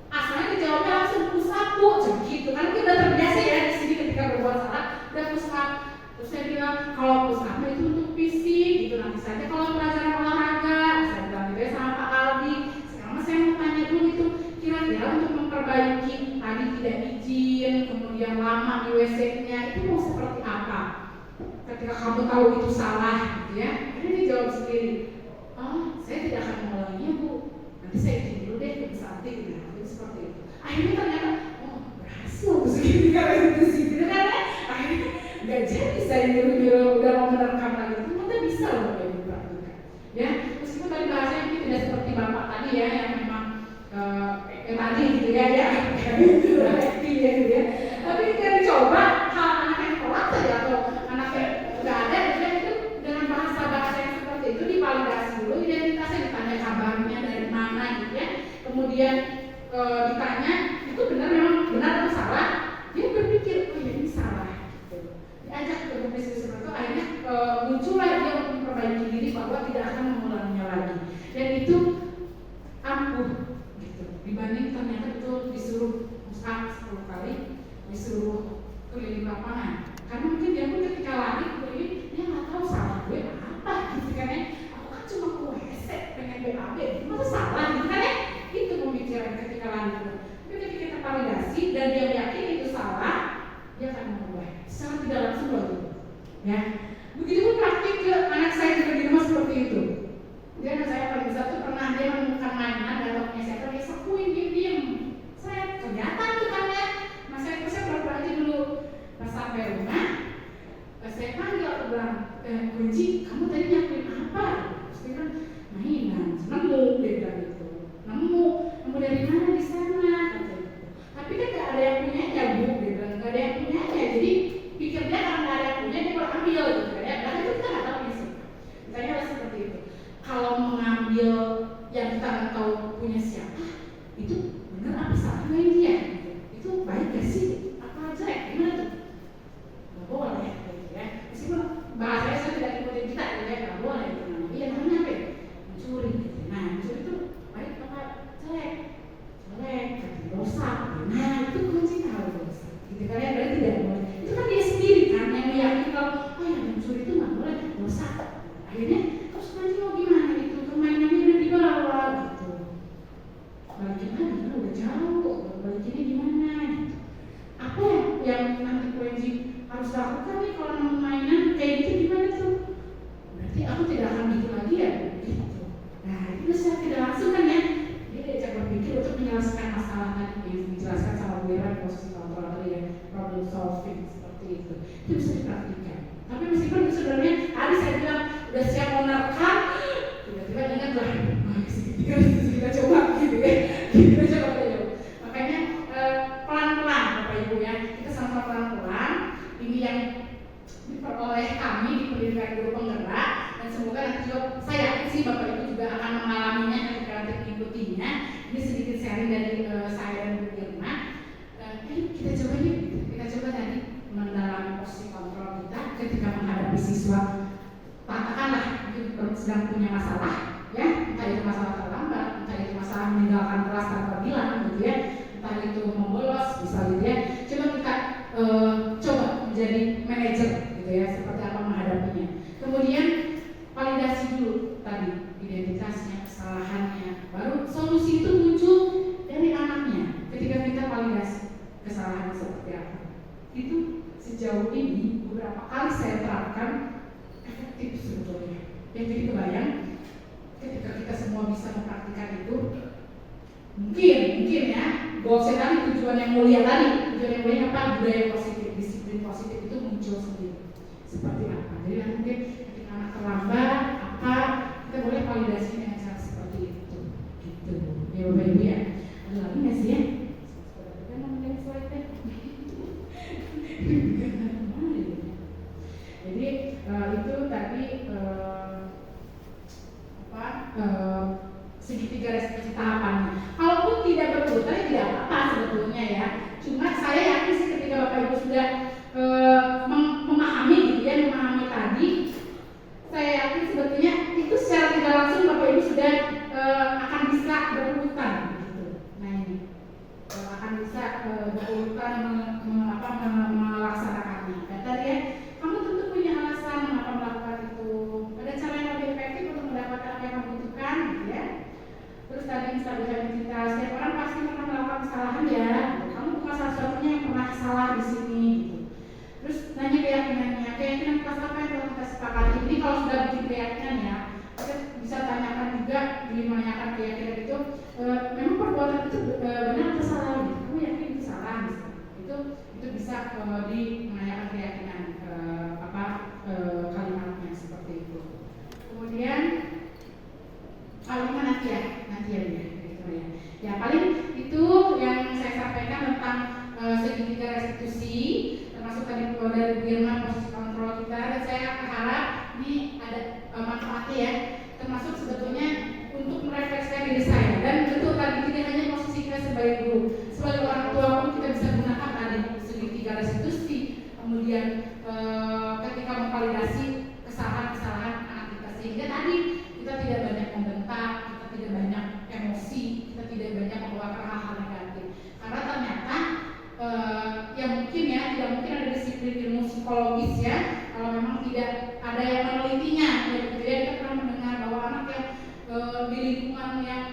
Asalnya dijawabnya langsung pusapu, gitu kan kita udah terbiasa ya di sini ketika berbuat salah, udah pusap. Terus saya bilang kalau pusap itu untuk fisik, gitu nanti saja kalau pelajaran olahraga. Saya bilang gitu ya sama Pak Aldi. Sekarang saya mau tanya dulu itu, kira-kira untuk memperbaiki tadi tidak izin, kemudian lama di WC-nya itu mau seperti apa? Ketika kamu tahu itu salah, gitu ya, ini dijawab sendiri. Oh, saya tidak akan mengulanginya bu. Nanti saya izin dulu deh ke Santi, gitu. Itu seperti itu. Akhirnya ternyata, oh berhasil bu segini karena itu sih, gitu kan ya. Akhirnya nggak jadi saya nyuruh-nyuruh udah mau menerkam lagi. Ternyata bisa loh kayak dipraktikkan. Ya, meskipun tadi bahasanya mungkin tidak seperti bapak tadi ya, yang memang tadi gitu ya, gitu ya. Tapi kita dicoba hal anak yang telat saja atau anak yang nggak ada, itu dengan bahasa yang seperti itu divalidasi dulu, identitasnya ditanya kabarnya dari mana gitu ya. Kemudian ditanya itu benar memang benar atau salah, dia berpikir oh ya ini salah. Gitu. Diajak ke diskusi seperti itu, akhirnya muncullah dia untuk memperbaiki diri bahwa tidak akan mengulanginya lagi. Dan itu ampuh gitu. Dibanding ternyata betul disuruh musaf 10 kali, disuruh keliling lapangan. Karena mungkin dia pun ketika lari keliling, dia nggak tahu salah gue apa gitu kan ya. Aku kan cuma ke WC pengen BAB, masa salah gitu kan ya. Itu pemikiran ketika lari. Tapi ketika kita validasi dan dia yakin itu salah, dia akan mengubah. Secara tidak langsung lagi. Ya. Begitupun praktik ke anak saya juga di rumah seperti itu. Dia anak saya paling besar tuh pernah dia menemukan mainan dan waktunya saya terus sapuin diem. Saya kelihatan tuh kan ya. Mas saya pura-pura aja dulu. Pas sampai rumah, saya panggil aku bilang, Kunci, kamu tadi nyakuin apa? Terus dia bilang, mainan, nemu, dia bilang gitu. Nemu dari mana di sana? Tapi kan gak ada yang punyanya bu, dia bilang gak ada yang punyanya. Jadi pikir dia karena gak ada yang punya dia boleh ambil gitu kan ya. Karena itu kita gak tahu punya siapa. Misalnya seperti itu. Kalau mengambil yang kita nggak tahu punya siapa, itu benar apa salahnya dia? Itu baik gak sih? Apa aja? Gimana tuh? Nggak boleh, gitu ya. Meskipun bahasanya saya tidak ikutin kita, ya nggak boleh. Iya namanya apa? Mencuri. Nah, mencuri itu baik apa jelek? Jelek, dosa. Nah, itu kunci tahu dosa. Gitu kan ya, berarti tidak boleh. Itu kan dia sendiri kan yang meyakini kalau oh yang mencuri itu nggak boleh, dosa. Akhirnya terus nanti mau gimana itu? Permainannya udah dibawa gitu. Balikin lagi kan udah jauh. Balikinnya gimana gitu. Apa yang nanti Kunci harus lakukan nih kalau mau mainan kayak gitu gimana tuh? Berarti aku tidak akan gitu lagi ya gitu. Nah itu saya tidak langsung kan ya. Dia diajak berpikir untuk menyelesaikan masalah tadi yang dijelaskan sama Bu Ira posisi kontrol tadi ya, problem solving seperti itu. Itu bisa dipraktikkan. Tapi meskipun sebenarnya tadi saya bilang udah siap menerkam, tiba-tiba ingat lah, kita coba gitu ya, kita coba. Makanya pelan-pelan Bapak Ibu ya, kita sama pelan-pelan. Ini yang diperoleh kami di pendidikan guru penggerak dan semoga nanti juga saya yakin sih Bapak Ibu juga akan mengalaminya ketika nanti mengikutinya. Ini sedikit sharing dari saya dan Bu Irma. Kita coba yuk, kita coba tadi mendalami posisi kontrol kita ketika menghadapi siswa katakanlah sedang punya masalah ya, entah itu masalah terlambat, entah itu masalah meninggalkan kelas tanpa bilang gitu ya, entah itu membolos bisa gitu ya. Coba kita coba menjadi manajer gitu ya, seperti apa menghadapinya. Kemudian validasi dulu tadi identitasnya, kesalahannya, baru solusi itu muncul dari anaknya ketika kita validasi kesalahan seperti apa. Itu sejauh ini beberapa kali saya terapkan efektif sebetulnya. Yang jadi kebayang mungkin ya goalsnya tadi, tujuan yang mulia tadi, tujuan yang mulia apa, budaya positif, disiplin positif itu muncul seperti apa. Jadi nanti mungkin ketika anak terlambat apa, kita boleh validasi dengan cara seperti itu gitu ya Bapak Ibu ya. Ada lagi nggak sih ya? Kan ngomongin slide-nya. Jadi itu tadi segitiga restitusi tahapannya. Kalaupun tidak berurutan ya tidak apa-apa sebetulnya ya. Cuma saya yakin sih ketika Bapak Ibu sudah memahami gitu ya, memahami tadi, saya yakin sebetulnya itu secara tidak langsung Bapak Ibu sudah akan bisa berurutan gitu. Nah ini akan bisa berurutan melaksanakannya. Dan tadi ya, kamu tentu punya alasan mengapa melakukan itu. Ada cara yang lebih efektif untuk mendapatkan apa yang kamu butuhkan, gitu ya. Terus tadi stabilitas, setiap orang pasti pernah melakukan kesalahan ya. Kamu bukan salah-satunya yang pernah salah di sini. Gitu. Terus nanya keyakinan kelas apa yang telah kita sepakati. Ini kalau sudah bikin keyakinan ya, kita bisa tanyakan juga, menanyakan keyakinan itu, memang perbuatan itu benar atau salah? Gitu. Kamu yakin itu salah? Gitu. Itu bisa menanyakan keyakinan kalimatnya seperti itu. Kemudian kalimat nanti ya gitu ya. Ya paling itu yang saya sampaikan tentang segitiga restitusi, termasuk tadi dari Bu Irma posisi kontrol kita, dan saya harap ini ada manfaatnya ya, termasuk sebetulnya untuk merefleksikan diri saya. Dan tentu tadi tidak hanya posisi kita sebagai guru, sebagai orang tua pun kita bisa gunakan tadi segitiga restitusi. Kemudian ketika memvalidasi kesalahan-kesalahan anak kita, sehingga tadi kita tidak banyak membentak, kita tidak banyak emosi, kita tidak banyak mengeluarkan hal-hal negatif. Karena ternyata yang mungkin ya, tidak mungkin ada disiplin ilmu psikologis ya, kalau memang tidak ada yang menelitinya. Jadi kita pernah mendengar bahwa anak yang di lingkungan yang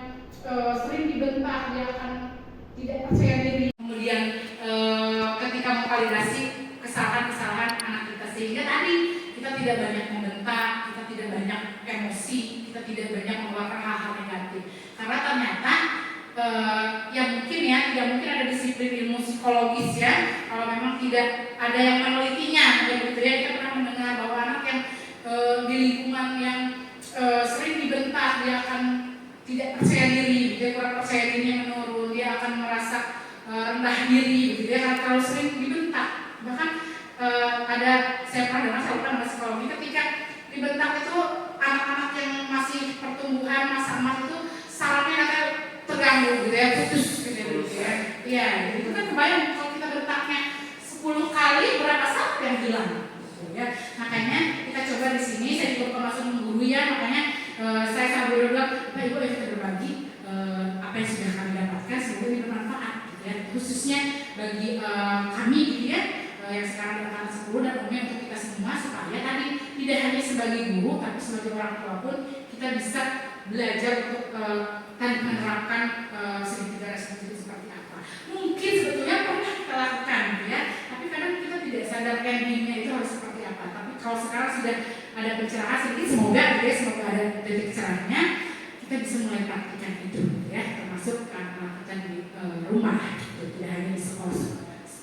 sering dibentak, dia akan tidak percaya diri. Kemudian ketika memvalidasi kesalahan-kesalahan anak kita, sehingga tadi kita tidak banyak membentak, kita tidak banyak emosi, kita tidak banyak mengeluarkan hal-hal negatif. Karena ternyata yang mungkin ya, tidak mungkin ada disiplin ilmu psikologis ya, kalau memang tidak ada yang menelitinya. Jadi ya, kita pernah mendengar bahwa anak yang di lingkungan yang sering dibentak, dia akan tidak percaya diri, dia kurang percaya dirinya menurun, dia akan merasa rendah diri, gitu ya, karena terlalu sering dibentak. Bahkan saya pernah dengar, saya pernah psikologi, ketika dibentak itu anak-anak yang masih pertumbuhan masa emas itu sarafnya akan terganggu gitu ya, putus gitu ya. Iya, itu kan kebayang kalau kita bentaknya 10 kali berapa saraf yang hilang gitu ya. Makanya kita coba di sini, saya juga termasuk mengguru ya, makanya saya sambil bilang, Pak Ibu ayo kita berbagi apa yang sudah kami dapatkan, semoga ini bermanfaat gitu ya, khususnya bagi kami gitu ya, yang sekarang berangkat 10 dan umumnya untuk kita semua, supaya tadi tidak hanya sebagai guru tapi sebagai orang tua pun kita bisa belajar untuk tadi menerapkan segitiga restitusi itu seperti apa. Mungkin sebetulnya pernah kita lakukan gitu ya, tapi kadang kita tidak sadar endingnya itu harus seperti apa. Tapi kalau sekarang sudah ada pencerahan sedikit, semoga gitu ya, semoga ada titik cerahnya, kita bisa mulai praktikkan itu gitu ya, termasuk melakukan di rumah gitu, tidak hanya di sekolah.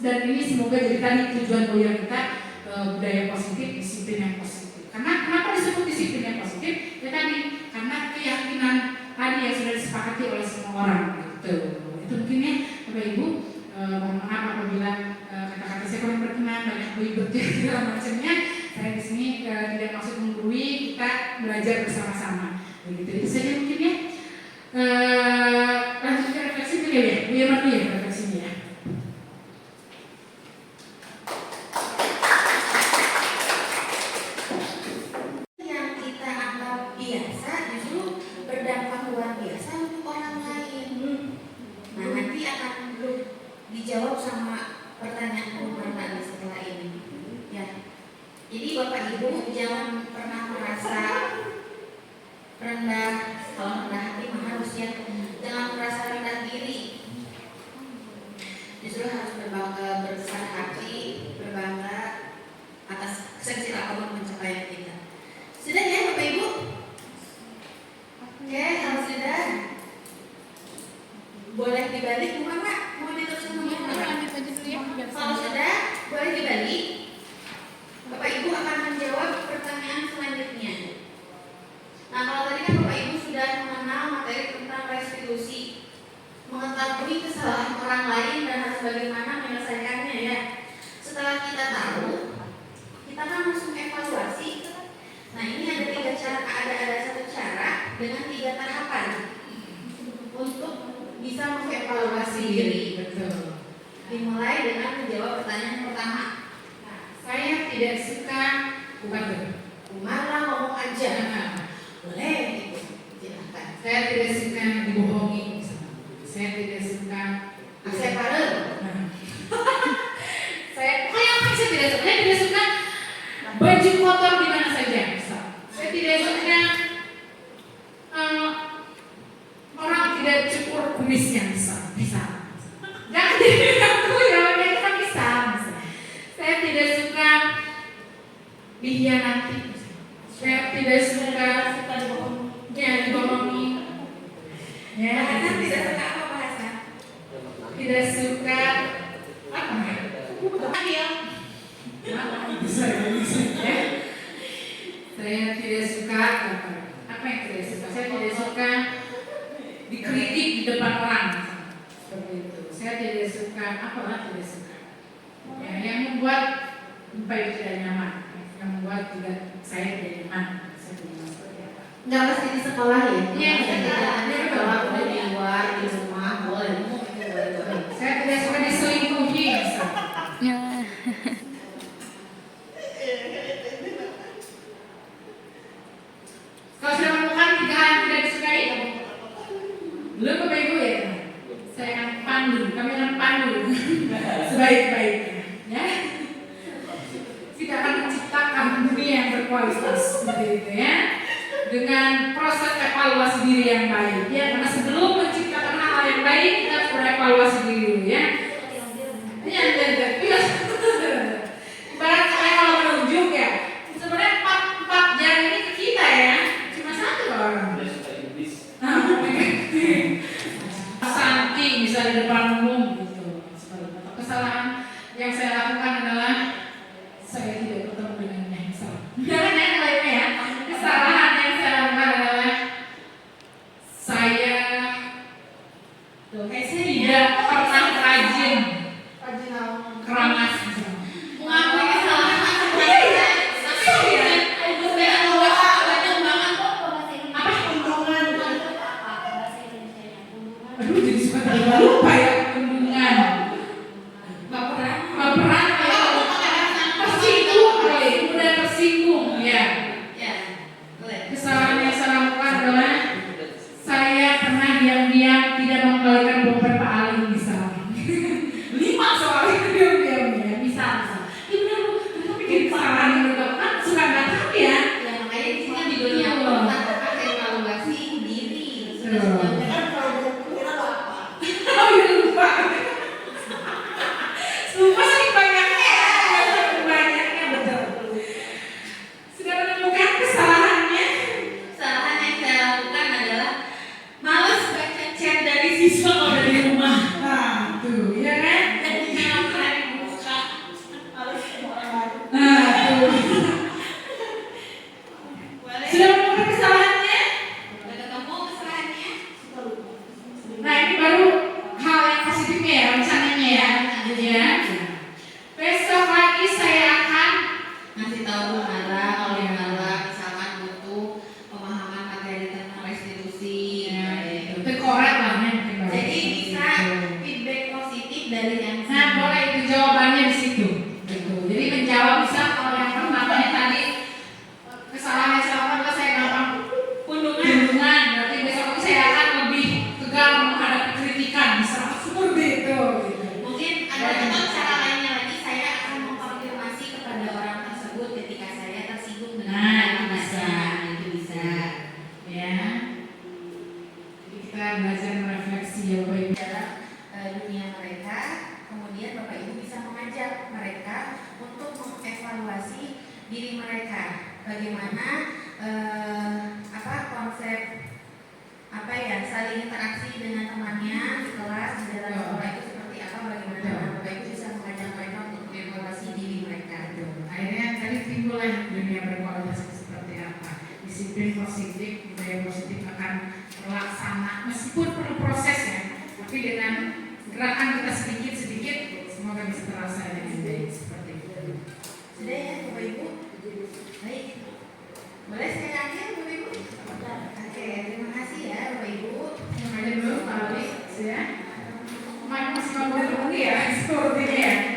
Dan ini semoga jadi tadi tujuan mulia kita, budaya positif, disiplin yang positif. Karena kenapa disebut disiplin yang positif? Ya tadi, karena keyakinan tadi yang sudah disepakati oleh semua orang gitu. Itu mungkin ya Bapak Ibu, mohon maaf apabila kata-kata saya kurang berkenan, banyak ribet segala macamnya. Saya di sini tidak maksud menggurui, kita belajar bersama-sama. Begitu itu saja mungkin ya. Lanjut ke refleksi dulu ya, Bu Irma dulu ya refleksinya ya. Yang kita anggap biasa justru berdampak luar biasa untuk orang lain. Nah nanti akan dijawab sama pertanyaan Umar tadi setelah ini. Ya. Jadi Bapak Ibu jangan pernah merasa rendah, kalau rendah hati mah harus ya. Jangan merasa rendah diri. Justru harus berbangga, berbesar hati, berbangga atas sekecil apapun pencapaian kita. Sudah ya Bapak Ibu? Oke, kalau sudah dibalik bukan Pak? Mau diteruskan ngomong Pak? Lanjut aja dulu ya. Kalau sudah, boleh dibalik. Bapak Ibu akan menjawab pertanyaan selanjutnya. Nah, kalau tadi kan Bapak Ibu sudah mengenal materi tentang restitusi, mengetahui kesalahan orang lain dan harus bagaimana menyelesaikannya ya. Setelah kita tahu, kita kan langsung evaluasi. Nah, ini ada 3 cara, ada 1 cara dengan 3 tahapan untuk bisa mengevaluasi diri. Betul. Dimulai dengan menjawab pertanyaan pertama. Nah, saya tidak suka bukan Marah ngomong aja. Boleh gitu. Silakan. saya tidak suka dibohongi misalnya. Saya tidak suka Saya parel. saya pokoknya apa yang saya tidak suka. Saya tidak suka baju kotor di mana saja. Misal. Saya tidak suka orang tidak cukur kumisnya misal. Jangan jadi aku ya, itu kan bisa. Saya tidak suka dikhianati. Saya tidak suka dibohongi. Ya, Bahasa tidak suka apa bahasa? tidak suka apa ya? Adil. Saya tidak suka apa yang tidak suka? Saya tidak suka dikritik di depan orang. Seperti itu. Saya tidak suka tidak suka. Ya, yang membuat baik tidak nyaman, yang membuat juga saya tidak nyaman. Saya tidak nyaman seperti apa? Nggak pasti di sekolah ya? Iya, Bisa di kita sekolah. di sekolah, boleh di luar, di rumah, boleh. Itu boleh. Saya tidak suka diselingkuhi. Misalnya. Ya. Kalau sudah menemukan 3 hal yang tidak disukai, belum Bapak Ibu ya, saya akan pandu, kami akan pandu sebaik-baiknya, ya. Kita akan menciptakan dunia yang berkualitas, seperti itu ya, dengan proses evaluasi diri yang baik, ya. Karena sebelum menciptakan hal yang baik, kita harus berevaluasi diri dulu, ya. Iya. Ibarat saya kalau menunjuk ya, sebenarnya 4 jari ini ke kita ya, cuma 1 orang. Santi bisa di depan umum gitu. Kesalahan yang saya lakukan adalah saya tidak bertemu dengannya. Jangan yang lainnya ya. Kesalahan yang saya lakukan adalah saya tidak pernah rajin keramas. Mengakui kesalahan Aduh, jadi suka lupa ya pembunuhan. Baperan ya. Tersinggung kali, mudah tersinggung ya. Ya, boleh. Kesalahan yang saya lakukan adalah saya pernah diam-diam tidak mengembalikan dompet Pak Ali misalnya. 5 soal itu diam-diam ya, misal. Ini benar lu, kenapa bikin kesalahan yang dilakukan suka nggak tahu ya. Ya makanya di sini kan di dunia kita evaluasi diri. Sudah Oh iya lupa. Lupa saking banyaknya ya, saking banyaknya betul. Sudah menemukan kesalahannya. kesalahan yang saya lakukan adalah malas baca chat dari siswa kalau dari rumah. Nah, tuh, ya kan? Dan jangan buka. Nah, tuh. Boleh. Sudah menemukan kesalahannya? Udah ketemu kesalahannya? Nah, ini baru hal yang positifnya ya, rencananya ya. Ya. Besok lagi saya akan Ngasih tahu Bu Mara kalau Bu Mara misalkan butuh pemahaman materi tentang restitusi. itu korek lah ya, mungkin baru. Jadi bisa feedback positif dari yang Nah, boleh itu jawabannya di situ. Gitu. Jadi menjawab bisa kalau yang pertamanya tadi kesalahan yang saya lakukan adalah saya gampang pundungan. Berarti besok lagi saya akan lebih tegar menghadapi kritikan. Bisa seperti itu. Gitu. mungkin ada contoh cara lainnya lagi, saya akan mengkonfirmasi kepada orang tersebut ketika saya tersinggung dengan Nah, kata-kata. bisa. Itu bisa. Ya. Jadi kita belajar merefleksi ya Bapak Ibu. Dalam dunia mereka, kemudian Bapak Ibu bisa mengajak mereka untuk mengevaluasi diri mereka. Bagaimana konsep saling interaksi dengan temannya di kelas di dalam yang positif akan terlaksana meskipun perlu proses ya, tapi dengan gerakan kita sedikit-sedikit semoga bisa terlaksana dengan baik seperti itu. Sudah ya Bapak Ibu? Baik. Boleh saya akhir Bapak Ibu? Oke, terima kasih ya Bapak Ibu. Yang ada dulu Pak Ali, ya. Masih mau bertemu ya, sepertinya ya.